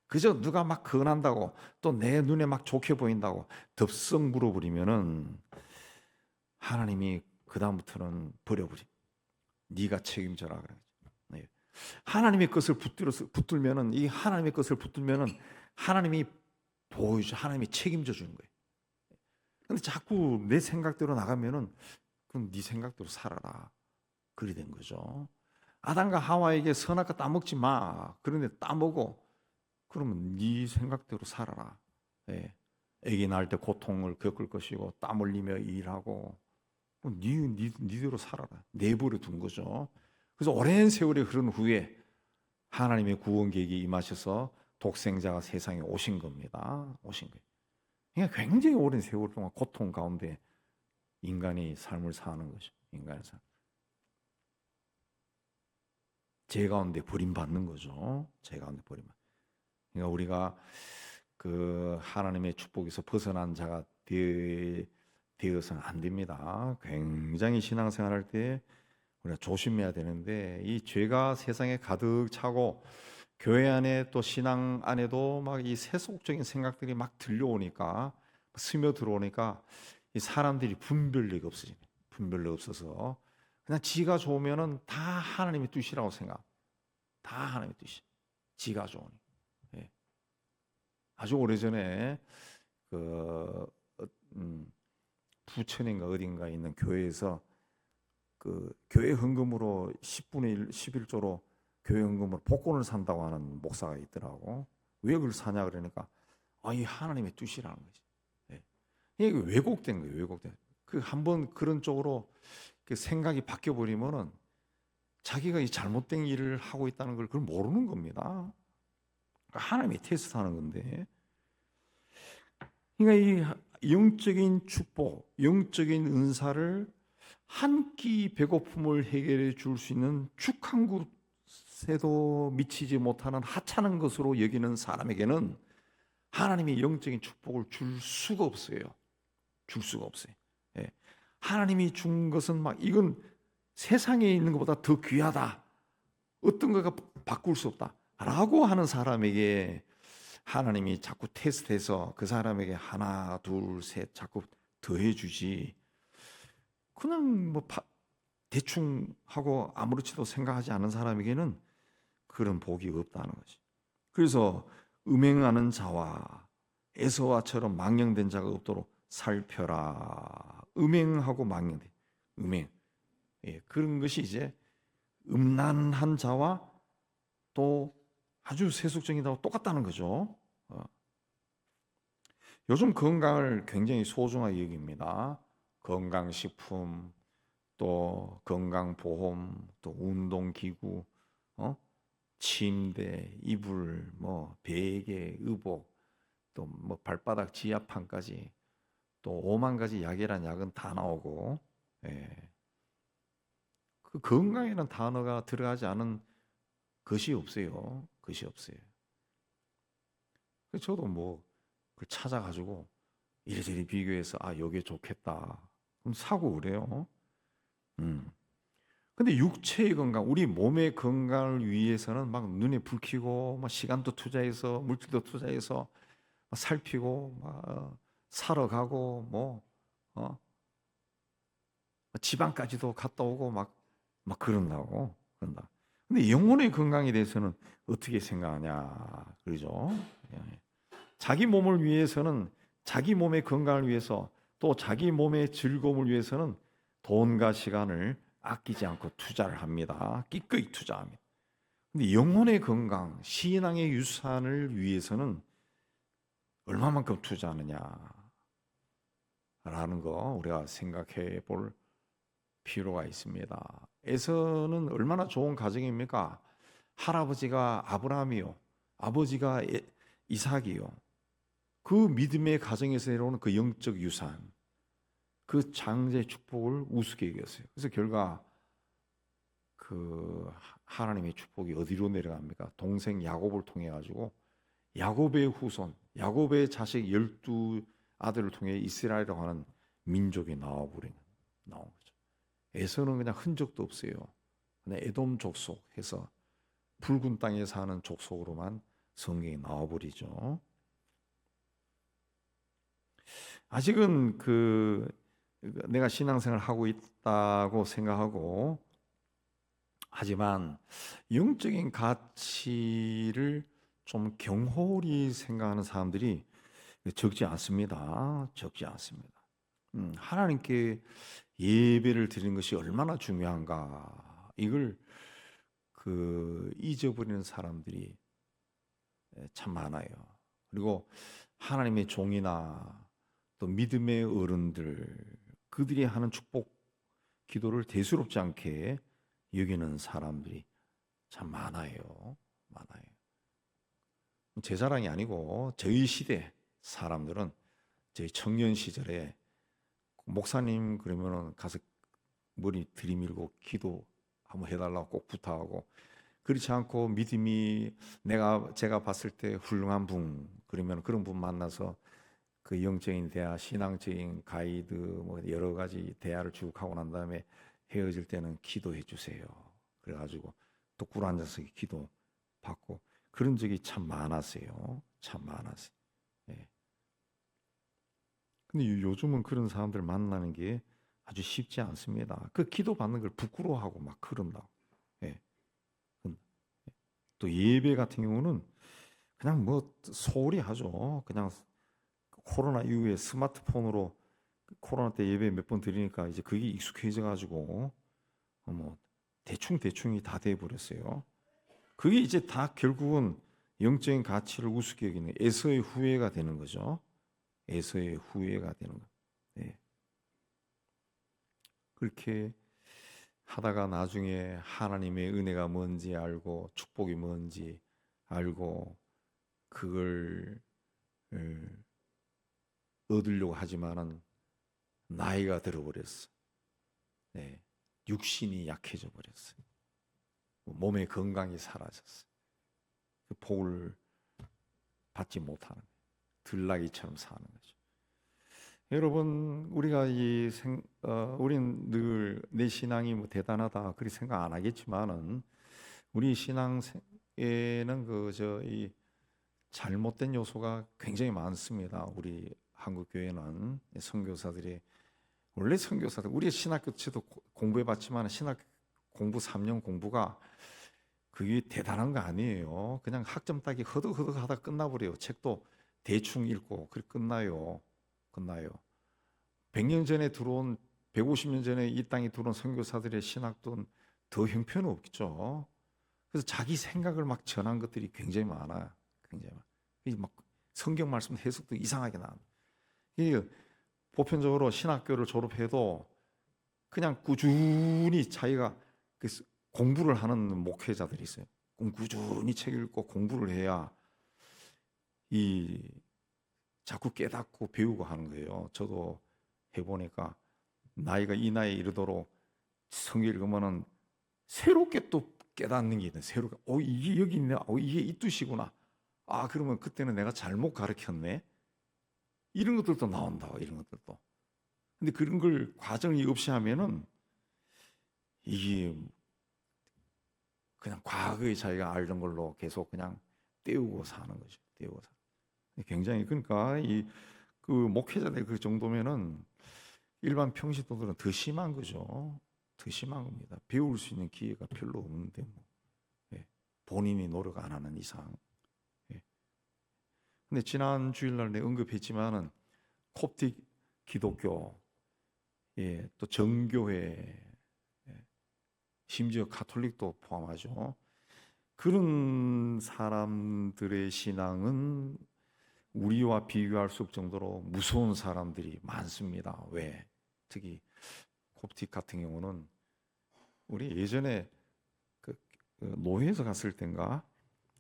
그저 누가 막 권한다고 또 내 눈에 막 좋게 보인다고 덥석 물어버리면은 하나님이 그 다음부터는 버려버리. 네가 책임져라 그래. 네. 하나님의 것을 붙들면은 이 하나님의 것을 붙들면은 하나님이 하나님이 책임져 주는 거예요. 근데 자꾸 내 생각대로 나가면은 그럼 네 생각대로 살아라. 그리 된 거죠. 아담과 하와에게 선악과 따먹지 마. 그런데 따먹어. 그러면 네 생각대로 살아라. 아기 낳을 때 고통을 겪을 것이고 땀 흘리며 일하고 니대로 살아라. 내버려 둔 거죠. 그래서 오랜 세월이 흐른 후에 하나님의 구원 계획이 임하셔서 독생자가 세상에 오신 겁니다. 오신 거예요. 그러니까 굉장히 오랜 세월 동안 고통 가운데 인간이 삶을 사는 거죠. 인간의 삶. 죄 가운데 버림받는 거죠. 죄 가운데 버림받는. 그러니까 우리가 그 하나님의 축복에서 벗어난 자가 되어서는 안 됩니다. 굉장히 신앙생활할 때 우리가 조심해야 되는데 이 죄가 세상에 가득 차고 교회 안에 또 신앙 안에도 막 이 세속적인 생각들이 막 들려오니까 스며 들어오니까 이 사람들이 분별력이 없어지네. 분별력 없어서 그냥 지가 좋으면은 다 하나님의 뜻이라고 생각. 다 하나님의 뜻이. 지가 좋으니. 예. 아주 오래전에 부천인가 어딘가 있는 교회에서 그 교회 헌금으로 10분의 1, 11조로 교회 헌금으로 복권을 산다고 하는 목사가 있더라고. 왜 그걸 사냐 그러니까 이 하나님의 뜻이라는 거지. 예. 이게 왜곡된 거예요. 왜곡된. 그 한번 그런 쪽으로 그 생각이 바뀌어 버리면은 자기가 이 잘못된 일을 하고 있다는 걸 그걸 모르는 겁니다. 하나님이 테스트하는 건데. 그러니까 이 영적인 축복, 영적인 은사를 한 끼 배고픔을 해결해 줄 수 있는 죽 한 그릇에도 미치지 못하는 하찮은 것으로 여기는 사람에게는 하나님이 영적인 축복을 줄 수가 없어요. 줄 수가 없어요. 예. 하나님이 준 것은 막 이건 세상에 있는 것보다 더 귀하다. 어떤 거가 바꿀 수 없다. 라고 하는 사람에게 하나님이 자꾸 테스트해서 그 사람에게 하나, 둘, 셋 자꾸 더해 주지. 그냥 뭐 대충 하고 아무렇지도 생각하지 않은 사람에게는 그런 복이 없다는 거지. 그래서 음행하는 자와 에서와처럼 망령된 자가 없도록 살펴라. 음행하고 망령된 음행. 예, 그런 것이 이제 음란한 자와 또 아주 세속적인 자와 똑같다는 거죠. 요즘 건강을 굉장히 소중하게 여깁니다. 건강식품, 또 건강보험, 또 운동기구, 침대, 이불, 뭐 베개, 의복, 또 뭐 발바닥 지압판까지 또 5만 가지 약이란 약은 다 나오고, 예. 그 건강이라는 단어가 들어가지 않은 것이 없어요. 것이 없어요. 그래서 저도 뭐 그걸 찾아가지고 이리저리 비교해서 요게 좋겠다. 그럼 사고 그래요. 근데 육체의 건강, 우리 몸의 건강을 위해서는 막 눈에 불 켜고 막 시간도 투자해서 물질도 투자해서 막 살피고 막 사러 가고 뭐 지방까지도 갔다 오고 막 그런다. 근데 영혼의 건강에 대해서는 어떻게 생각하냐 그러죠. 예. 자기 몸을 위해서는 자기 몸의 건강을 위해서 또 자기 몸의 즐거움을 위해서는 돈과 시간을 아끼지 않고 투자를 합니다. 기꺼이 투자합니다. 근데 영혼의 건강, 신앙의 유산을 위해서는 얼마만큼 투자하느냐라는 거 우리가 생각해 볼 필요가 있습니다. 에서는 얼마나 좋은 가정입니까? 할아버지가 아브라함이요, 아버지가 이삭이요. 그 믿음의 가정에서 내려오는 그 영적 유산, 그 장자의 축복을 우습게 여겼어요. 그래서 결과 그 하나님의 축복이 어디로 내려갑니까? 동생 야곱을 통해 가지고 야곱의 후손, 야곱의 자식 12 아들을 통해 이스라엘이라고 하는 민족이 나온 거죠. 에서는 그냥 흔적도 없어요. 그냥 에돔 족속 해서 붉은 땅에 사는 족속으로만 성경이 나와버리죠. 아직은 내가 신앙생활을 하고 있다고 생각하고, 하지만 영적인 가치를 좀 경홀히 생각하는 사람들이 적지 않습니다. 적지 않습니다. 하나님께 예배를 드리는 것이 얼마나 중요한가, 이걸 잊어버리는 사람들이 참 많아요. 그리고 하나님의 종이나 또 믿음의 어른들, 그들이 하는 축복 기도를 대수롭지 않게 여기는 사람들이 참 많아요. 제 자랑이 아니고 저희 시대 사람들은 저희 청년 시절에 목사님 그러면은 가서 머리 들이밀고 기도 한번 해달라고 꼭 부탁하고, 그렇지 않고 믿음이 제가 봤을 때 훌륭한 분, 그러면 그런 분 만나서 그 영적인 대화, 신앙적인 가이드 뭐 여러 가지 대화를 쭉 하고 난 다음에 헤어질 때는 기도해 주세요. 그래가지고 또 꿇어 앉아서 기도 받고 그런 적이 참 많았어요. 참 많았어요. 예. 근데 요즘은 그런 사람들 만나는 게 아주 쉽지 않습니다. 그 기도 받는 걸 부끄러워하고 막 그런다고. 예. 또 예배 같은 경우는 그냥 뭐 소홀히 하죠. 그냥 코로나 이후에 스마트폰으로 코로나 때 예배 몇 번 드리니까 이제 그게 익숙해져 가지고 뭐 대충이 다 돼 버렸어요. 그게 이제 다 결국은 영적인 가치를 우습게 여기는 에서의 후예가 되는 거죠. 에서의 후예가 되는 거. 네. 그렇게 하다가 나중에 하나님의 은혜가 뭔지 알고 축복이 뭔지 알고 그걸 얻으려고 하지만은 나이가 들어버렸어. 네. 육신이 약해져 버렸어. 몸의 건강이 사라졌어. 그 복을 받지 못하는 거예요. 들나귀처럼 사는 거죠. 여러분, 우리가 우리는 늘 내 신앙이 뭐 대단하다 그렇게 생각 안 하겠지만은 우리 신앙에는 이 잘못된 요소가 굉장히 많습니다. 우리 한국 교회는 선교사들이 원래 선교사들 우리 신학교 때도 공부해봤지만 신학 공부 3년 공부가 그게 대단한 거 아니에요. 그냥 학점 따기 허덕허덕 하다 끝나버려요. 책도 대충 읽고 그렇게 끝나요. 100년 전에 들어온 150년 전에 이 땅에 들어온 선교사들의 신학도 더 형편은 없죠. 그래서 자기 생각을 막 전한 것들이 굉장히 많아요. 굉장히 많아요. 막 성경 말씀 해석도 이상하게 나옵니다. 이게 보편적으로 신학교를 졸업해도 그냥 꾸준히 자기가 공부를 하는 목회자들이 있어요. 꾸준히 책 읽고 공부를 해야 자꾸 깨닫고 배우고 하는 거예요. 저도 해보니까 나이가 이 나이에 이르도록 성경 읽으면은 새롭게 또 깨닫는 게 있네. 새롭게 이게 여기 있네. 이게 이 뜻이구나. 그러면 그때는 내가 잘못 가르쳤네. 이런 것들도 나온다. 이런 것들도. 근데 그런 걸 과정이 없이 하면은 이게 그냥 과거에 자기가 알던 걸로 계속 그냥 떼우고 사는 거죠. 떼우고 사. 굉장히 그러니까 그 목회자들 그 정도면은 일반 평신도들은 더 심한 거죠. 더 심한 겁니다. 배울 수 있는 기회가 별로 없는데 뭐. 본인이 노력 안 하는 이상. 근데 지난 주일날 내가 언급했지만은 콥틱 기독교, 또 정교회, 심지어 가톨릭도 포함하죠. 그런 사람들의 신앙은 우리와 비교할 수 없을 정도로 무서운 사람들이 많습니다. 왜? 특히 콥틱 같은 경우는 우리 예전에 그 노예에서 갔을 땐가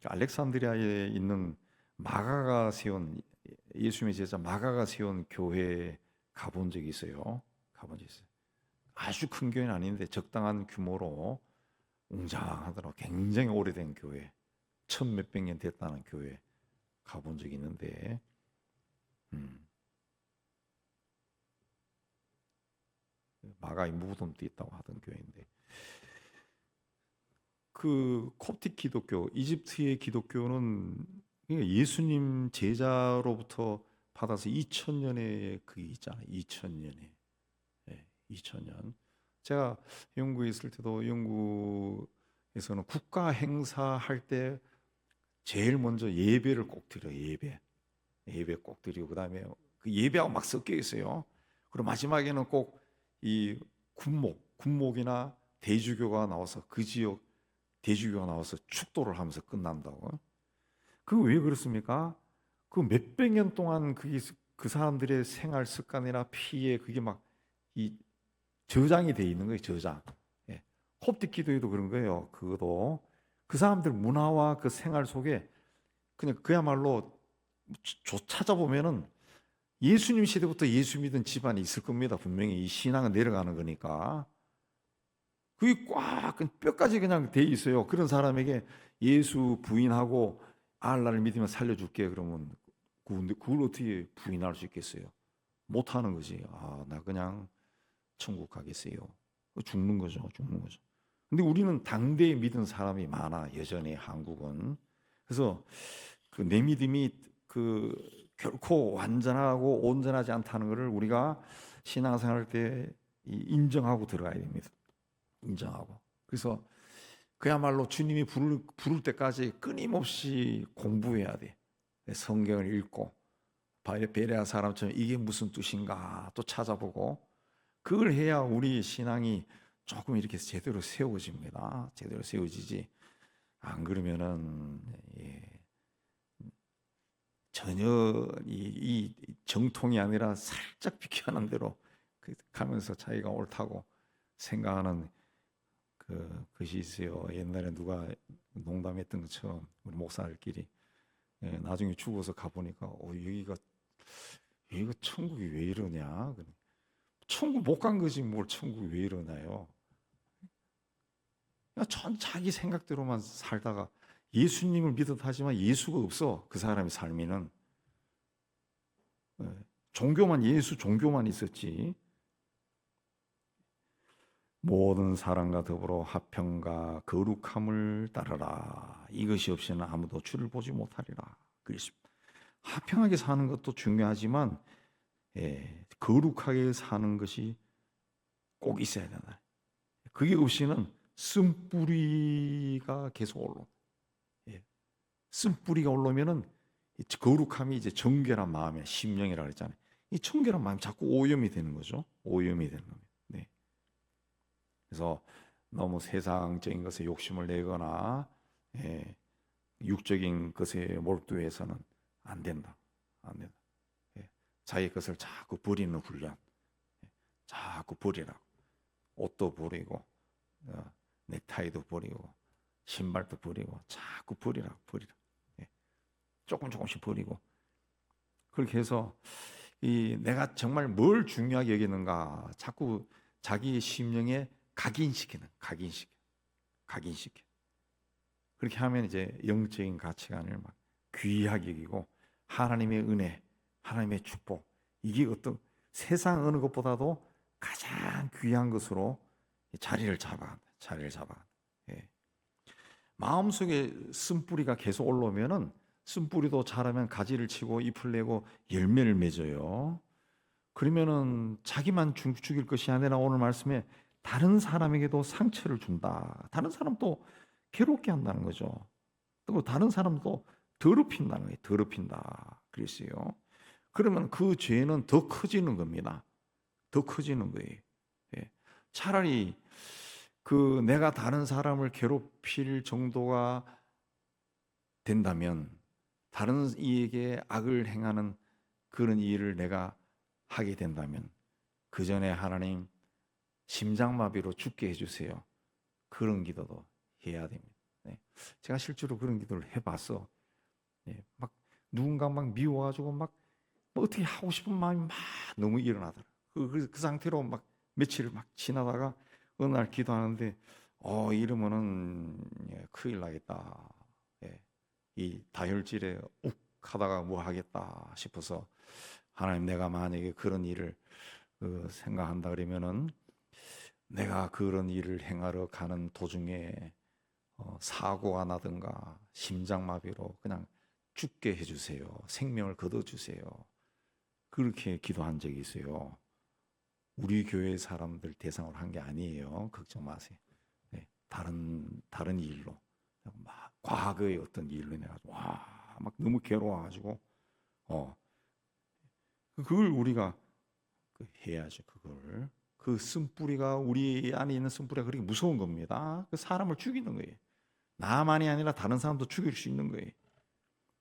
알렉산드리아에 있는 마가가 세운 예수님의 제자 마가가 세운 교회에 가본 적이 있어요. 아주 큰 교회는 아닌데 적당한 규모로 웅장하더라고. 굉장히 오래된 교회, 1000몇백 년 됐다는 교회 가본 적이 있는데, 마가의 무덤도 있다고 하던 교회인데, 그 콥틱 기독교, 이집트의 기독교는 예수님 제자로부터 받아서 2000년의 그게 있잖아요. 2000년에. 2000년. 제가 영국에 있을 때도 영국에서는 국가 행사할 때 제일 먼저 예배를 꼭 드려요. 예배 꼭 드리고 그다음에 그 예배하고 막 섞여 있어요. 그리고 마지막에는 꼭 이 군목이나 대주교가 나와서 그 지역 대주교가 나와서 축도를 하면서 끝난다고. 그 왜 그렇습니까? 그 몇백 년 동안 그 사람들의 생활 습관이나 피에 그게 막 이 저장이 돼 있는 거예요. 저장. 콥틱 기도에도 그런 거예요. 그것도 그 사람들 문화와 그 생활 속에 그냥 그야말로 찾아보면은 예수님 시대부터 예수 믿은 집안이 있을 겁니다. 분명히 이 신앙은 내려가는 거니까. 그게 꽉 뼈까지 그냥 돼 있어요. 그런 사람에게 예수 부인하고 알라를 믿으면 살려줄게 그러면 그걸 어떻게 부인할 수 있겠어요? 못하는 거지. 나 그냥 천국 가겠어요. 죽는 거죠. 근데 우리는 당대에 믿은 사람이 많아. 여전히 한국은. 그래서 내 믿음이 결코 완전하고 온전하지 않다는 것을 우리가 신앙생활할 때 인정하고 들어가야 됩니다. 인정하고. 그래서 그야말로 주님이 부를 때까지 끊임없이 공부해야 돼. 성경을 읽고 베레아 사람처럼 이게 무슨 뜻인가 또 찾아보고, 그걸 해야 우리 신앙이 조금 이렇게 제대로 세워집니다. 제대로 세워지지, 안 그러면은 전혀 이 정통이 아니라 살짝 비켜하는 대로 가면서 자기가 옳다고 생각하는 그것이 있어요. 옛날에 누가 농담했던 것처럼 우리 목사들끼리 나중에 죽어서 가보니까 여기가 천국이 왜 이러냐, 천국 못 간 거지 뭘 천국이 왜 이러나요. 전 자기 생각대로만 살다가 예수님을 믿었 하지만 예수가 없어. 그 사람의 삶에는 종교만, 예수 종교만 있었지. 모든 사람과 더불어 화평과 거룩함을 따르라. 이것이 없이는 아무도 주를 보지 못하리라. 그렇습니다. 화평하게 사는 것도 중요하지만 거룩하게 사는 것이 꼭 있어야 된다. 그게 없이는 쓴뿌리가 계속 올라. 쓴뿌리가 올라오면은 거룩함이 이제 정결한 마음의 심령이라고 그랬잖아요. 이 정결한 마음이 자꾸 오염이 되는 거죠. 오염이 되는 겁니다. 네. 그래서 너무 세상적인 것에 욕심을 내거나 육적인 것에 몰두해서는 안 된다. 안 된다. 자기 것을 자꾸 버리는 훈련. 자꾸 버리라고. 옷도 버리고 넥타이도 버리고 신발도 버리고 자꾸 버리라고. 조금씩 버리고, 그렇게 해서 내가 정말 뭘 중요하게 여기는가 자꾸 자기 심령에 각인시켜. 그렇게 하면 이제 영적인 가치관을 막 귀하게 여기고 하나님의 은혜, 하나님의 축복, 이게 어떤 세상 어느 것보다도 가장 귀한 것으로 자리를 잡아. 마음속에 쓴뿌리가 계속 올라오면은, 쓴뿌리도 자라면 가지를 치고 잎을 내고 열매를 맺어요. 그러면은 자기만 죽일 것이 아니라 오늘 말씀에 다른 사람에게도 상처를 준다. 다른 사람도 괴롭게 한다는 거죠. 또 다른 사람도 더럽힌다는 거예요. 더럽힌다 그랬어요. 그러면 그 죄는 더 커지는 겁니다. 더 커지는 거예요. 차라리 내가 다른 사람을 괴롭힐 정도가 된다면, 다른 이에게 악을 행하는 그런 일을 내가 하게 된다면, 그 전에 하나님 심장마비로 죽게 해주세요. 그런 기도도 해야 됩니다. 제가 실제로 그런 기도를 해봤어. 막 누군가 막 미워가지고 막 어떻게 하고 싶은 마음이 막 너무 일어나더라. 그 상태로 막 며칠을 막 지나다가 어느 날 기도하는데 이러면은 큰일 나겠다. 이 다혈질에 욱 하다가 뭐 하겠다 싶어서, 하나님, 내가 만약에 그런 일을 생각한다 그러면은 내가 그런 일을 행하러 가는 도중에 사고가 나든가 심장마비로 그냥 죽게 해주세요. 생명을 거둬주세요. 그렇게 기도한 적이 있어요. 우리 교회 사람들 대상으로 한 게 아니에요. 걱정 마세요. 다른 일로, 막 과거의 어떤 일로 인해가지고 막 너무 괴로워가지고 그걸 우리가 해야죠. 그 쓴뿌리가, 우리 안에 있는 쓴뿌리가 그렇게 무서운 겁니다. 그 사람을 죽이는 거예요. 나만이 아니라 다른 사람도 죽일 수 있는 거예요.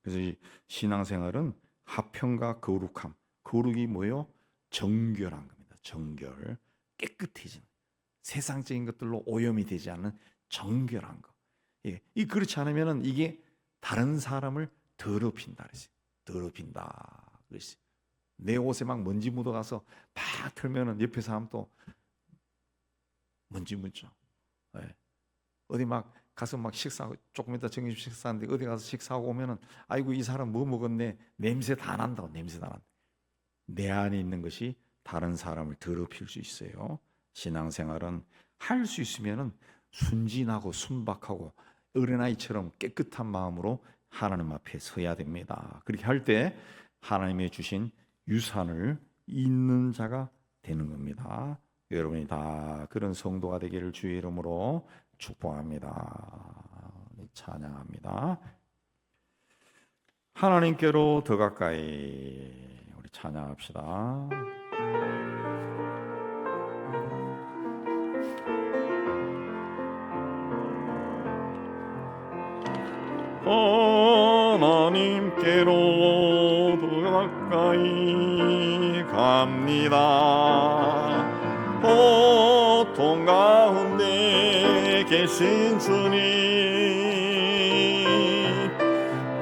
그래서 이 신앙생활은 화평과 거룩함. 거룩이 뭐예요? 정결한 겁니다. 정결, 깨끗해진, 세상적인 것들로 오염이 되지 않는 정결한 것. 그렇지 않으면은 이게 다른 사람을 더럽힌다 그랬어요. 더럽힌다 그랬어요. 내 옷에 막 먼지 묻어가서 팍 털면은 옆에 사람 또 먼지 묻죠. 어디 막 가서 막 조금 이따 점심 식사하는데 어디 가서 식사하고 오면은, 아이고 이 사람 뭐 먹었네, 냄새 다 난다고. 냄새 다 난다. 내 안에 있는 것이 다른 사람을 더럽힐 수 있어요. 신앙생활은 할 수 있으면은 순진하고 순박하고 어린아이처럼 깨끗한 마음으로 하나님 앞에 서야 됩니다. 그렇게 할 때 하나님의 주신 유산을 잇는 자가 되는 겁니다. 여러분이 다 그런 성도가 되기를 주의 이름으로 축복합니다. 찬양합니다. 하나님께로 더 가까이. 우리 찬양합시다. 하나님께로 더 가까이 갑니다. 고통 가운데 계신 주님,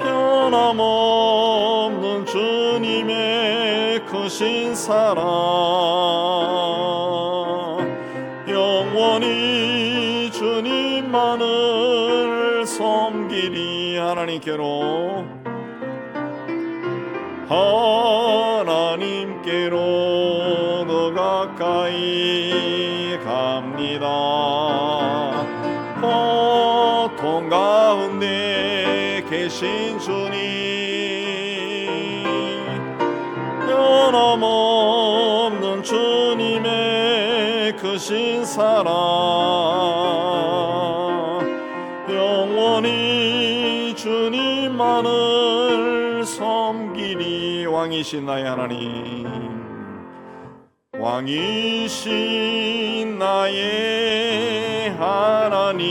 변함없는 주님의 크신 사랑, 영원히 주님만을 섬기리. 하나님께로 더 가까이 갑니다. 고통 가운데 계신 주님, 변함없는 주님의 크신 사랑, 영원히 주님만을 섬기리. 왕이신 나의 하나님, 왕이신 나의 하나님,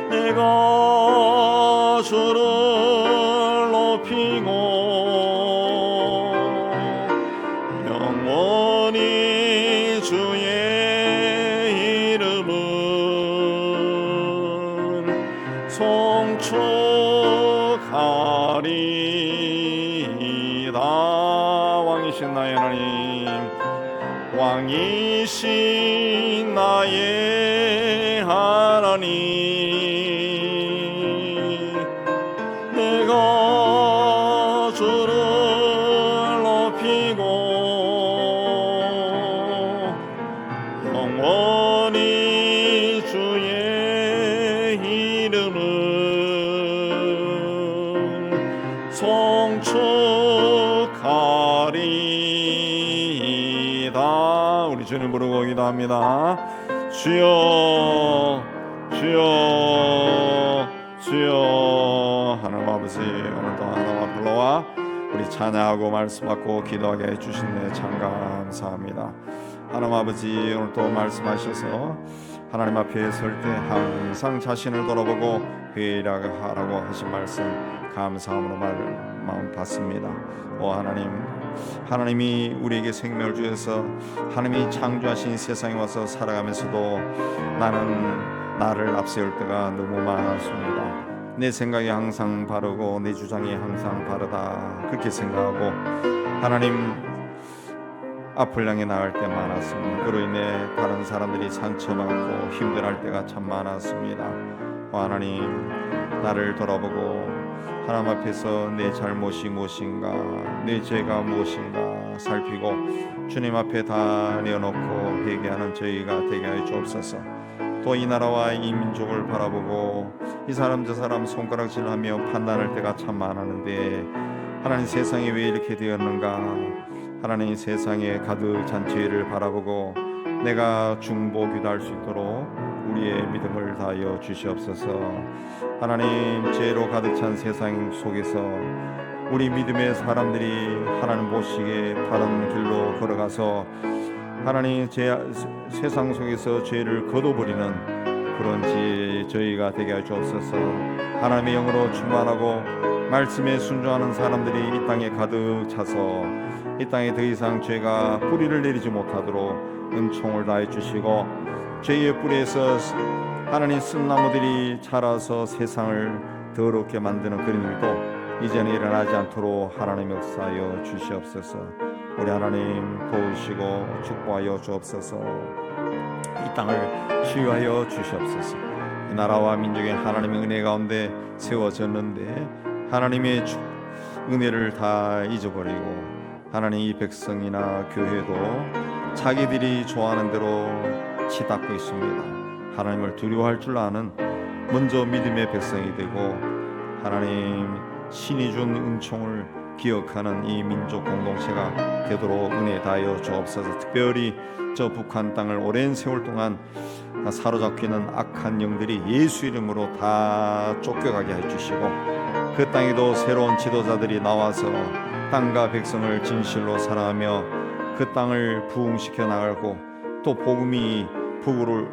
내가 주를 높이고 영원히 주의 이름은 송축하리이다. 왕이신 나의 하나님, 왕이신 나의 하나님, 내가 주를 높이고 영원히 주의 이름은 송축하리이다. 우리 주님 부르고 기도합니다. 주여, 주여, 주여. 하나님 아버지, 오늘도 하나님 불러와 우리 찬양하고 말씀 받고 기도하게 해주신 데 참 감사합니다. 하나님 아버지, 오늘도 말씀하셔서 하나님 앞에 설 때 항상 자신을 돌아보고 회개하라고 하신 말씀 감사함으로 마음 받습니다. 오 하나님, 하나님이 우리에게 생명을 주셔서 하나님이 창조하신 세상에 와서 살아가면서도 나를 앞세울 때가 너무 많았습니다. 내 생각이 항상 바르고 내 주장이 항상 바르다 그렇게 생각하고 하나님 앞을 향해 나갈 때 많았습니다. 그로 인해 다른 사람들이 상처받고 힘들어할 때가 참 많았습니다. 하나님, 나를 돌아보고 하나님 앞에서 내 잘못이 무엇인가, 내 죄가 무엇인가 살피고 주님 앞에 다 내어놓고 회개하는 저희가 되게 하여 주옵소서. 또 이 나라와 이 민족을 바라보고 이 사람 저 사람 손가락질하며 판단할 때가 참 많았는데 하나님, 세상이 왜 이렇게 되었는가, 하나님 세상에 가득 찬 죄를 바라보고 내가 중보기도할 수 있도록 우리의 믿음을 다하여 주시옵소서. 하나님, 죄로 가득 찬 세상 속에서 우리 믿음의 사람들이 하나님 보시기에 바른 길로 걸어가서 하나님 세상 속에서 죄를 거둬버리는 그런 저희가 되게 하여 주옵소서. 하나님의 영으로 충만하고 말씀에 순종하는 사람들이 이 땅에 가득 차서 이 땅에 더 이상 죄가 뿌리를 내리지 못하도록 은총을 다해 주시고 죄의 뿌리에서 하나님 쓴나무들이 자라서 세상을 더럽게 만드는 그런 일도 이제는 일어나지 않도록 하나님 역사하여 주시옵소서. 우리 하나님 도우시고 축복하여 주옵소서. 이 땅을 치유하여 주시옵소서. 이 나라와 민족의 하나님의 은혜 가운데 세워졌는데 하나님의 은혜를 다 잊어버리고 하나님 이 백성이나 교회도 자기들이 좋아하는 대로 치닫고 있습니다. 하나님을 두려워할 줄 아는 먼저 믿음의 백성이 되고 하나님 신이 준 은총을 기억하는 이 민족 공동체가 되도록 은혜 다하여 주옵소서. 특별히 저 북한 땅을 오랜 세월 동안 사로잡히는 악한 영들이 예수 이름으로 다 쫓겨가게 해주시고 그 땅에도 새로운 지도자들이 나와서 땅과 백성을 진실로 사랑하며 그 땅을 부흥시켜 나가고 또 복음이 북으로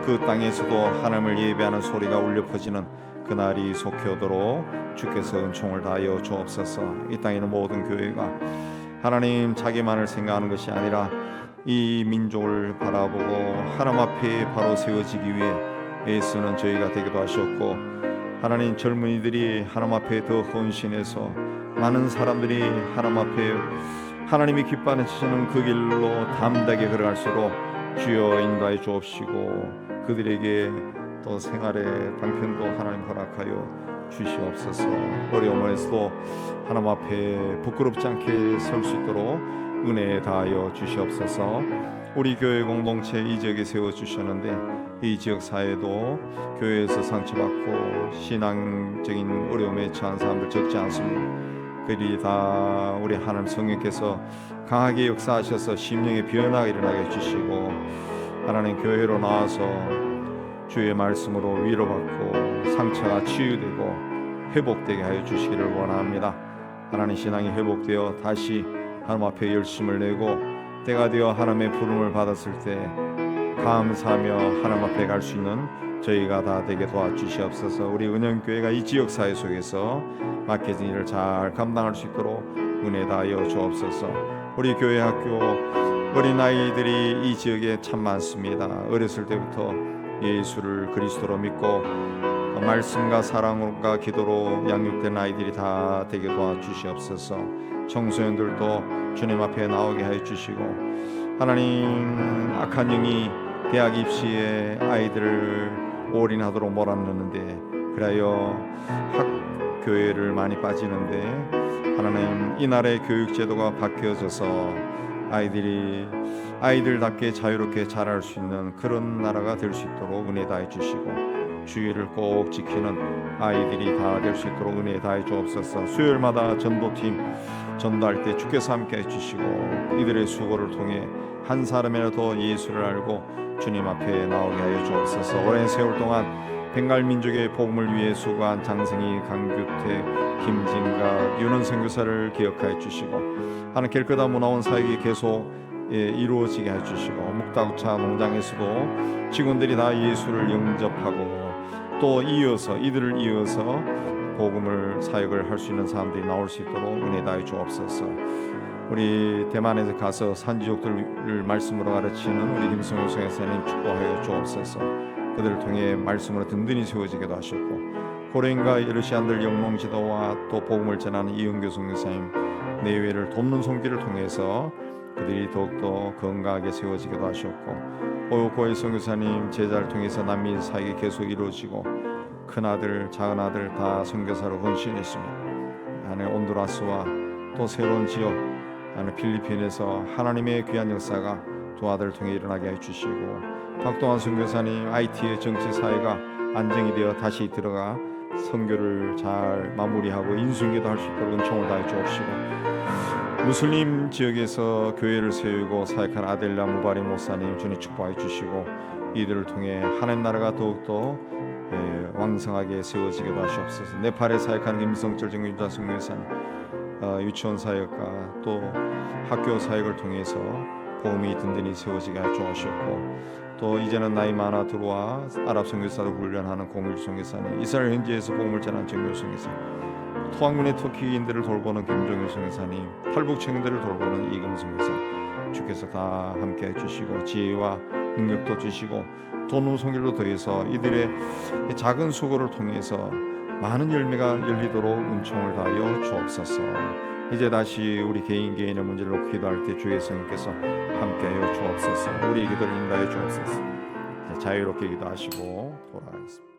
그 땅에서도 하나님을 예배하는 소리가 울려 퍼지는 그날이 속히 오도록 주께서 은총을 다하여 주옵소서. 이 땅에 있는 모든 교회가 하나님 자기만을 생각하는 것이 아니라 이 민족을 바라보고 하나님 앞에 바로 세워지기 위해 애쓰는 저희가 되기도 하셨고, 하나님 젊은이들이 하나님 앞에 더 헌신해서 많은 사람들이 하나님 앞에 하나님이 기뻐하시는 그 길로 담대하게 걸어갈수록 주여 인도하여 주옵시고, 그들에게 또 생활의 방편도 하나님 허락하여 주시옵소서. 어려움에서도 하나님 앞에 부끄럽지 않게 설 수 있도록 은혜 다하여 주시옵소서. 우리 교회 공동체 이 지역에 세워주셨는데 이 지역 사회도 교회에서 상처받고 신앙적인 어려움에 처한 사람들 적지 않습니다. 그들이 다 우리 하나님 성령께서 강하게 역사하셔서 심령의 변화가 일어나게 해주시고, 하나님 교회로 나와서 주의 말씀으로 위로받고 상처가 치유되고 회복되게 하여 주시기를 원합니다. 하나님 신앙이 회복되어 다시 하나님 앞에 열심을 내고 때가 되어 하나님의 부름을 받았을 때 감사하며 하나님 앞에 갈 수 있는 저희가 다 되게 도와주시옵소서. 우리 은영교회가 이 지역사회 속에서 맡겨진 일을 잘 감당할 수 있도록 은혜 다하여 주옵소서. 우리 교회 학교 어린아이들이 이 지역에 참 많습니다. 어렸을 때부터 예수를 그리스도로 믿고 말씀과 사랑과 기도로 양육된 아이들이 다 되게 도와주시옵소서. 청소년들도 주님 앞에 나오게 하여 주시고, 하나님 악한 영이 대학 입시에 아이들을 올인하도록 몰아넣는데 그래요 학교회를 많이 빠지는데, 하나님 이날의 교육제도가 바뀌어져서 아이들답게 자유롭게 자랄 수 있는 그런 나라가 될 수 있도록 은혜 다해 주시고, 주의를 꼭 지키는 아이들이 다 될 수 있도록 은혜 다해 주옵소서. 수요일마다 전도팀 전도할 때 주께서 함께 해주시고, 이들의 수고를 통해 한 사람이라도 예수를 알고 주님 앞에 나오게 하여 주옵소서. 오랜 세월 동안 벵갈 민족의 복음을 위해 수고한 장승희, 강규태, 김진각, 윤원 선교사를 기억하여 주시고, 하나님 깨끗한 문화원 사역이 계속 이루어지게 해주시고, 묵다우차 농장에서도 직원들이 다 예수를 영접하고 또 이들을 이어서 복음을 사역을 할 수 있는 사람들이 나올 수 있도록 은혜 다해 주옵소서. 우리 대만에서 가서 산지족들을 말씀으로 가르치는 우리 김성호 선생님 축복하여 주옵소서. 그들을 통해 말씀으로 든든히 세워지기도 하셨고, 고려인과 여르시안들 영농 지도와 또 복음을 전하는 이은교 선교사님 내외를 돕는 손길을 통해서 그들이 더욱더 건강하게 세워지기도 하셨고, 오요코의 선교사님 제자를 통해서 남미 사역이 계속 이루어지고 큰아들 작은아들 다 선교사로 헌신했습니다. 하나님 온두라스와 또 새로운 지역 필리핀에서 하나님의 귀한 역사가 두 아들을 통해 일어나게 해주시고, 박동환 선교사님 IT의 정치 사회가 안정이 되어 다시 들어가 선교를 잘 마무리하고 인수인계도 할 수 있도록 은총을 다해 주옵시고, 무슬림 지역에서 교회를 세우고 사역한 아델라 무바리 목사님 주님 축복해 주시고, 이들을 통해 하나님 나라가 더욱더 왕성하게 세워지기도 하시옵소서. 네팔에 사역하는 김성철 정윤자 성교사님 유치원 사역과 또 학교 사역을 통해서 복음이 든든히 세워지게 해 주옵시고, 또 이제는 나이 많아 들어와 아랍 선교사를 훈련하는 공일 선교사님, 이스라엘 현지에서 복음을 전하는 정유 선교사님, 토항군의 터키인들을 돌보는 김종일 선교사님, 탈북 청년들을 돌보는 이금 선교사님, 주께서 다 함께 해주시고 지혜와 능력도 주시고 도는 손길로 더해서 이들의 작은 수고를 통해서 많은 열매가 열리도록 은총을 다하여 주옵소서. 이제 다시 우리 개인의 문제를 놓고 기도할 때 주의 성령께서 함께하여 주옵소서. 우리 기도를 인도하여 주옵소서. 자유롭게 기도하시고 돌아가겠습니다.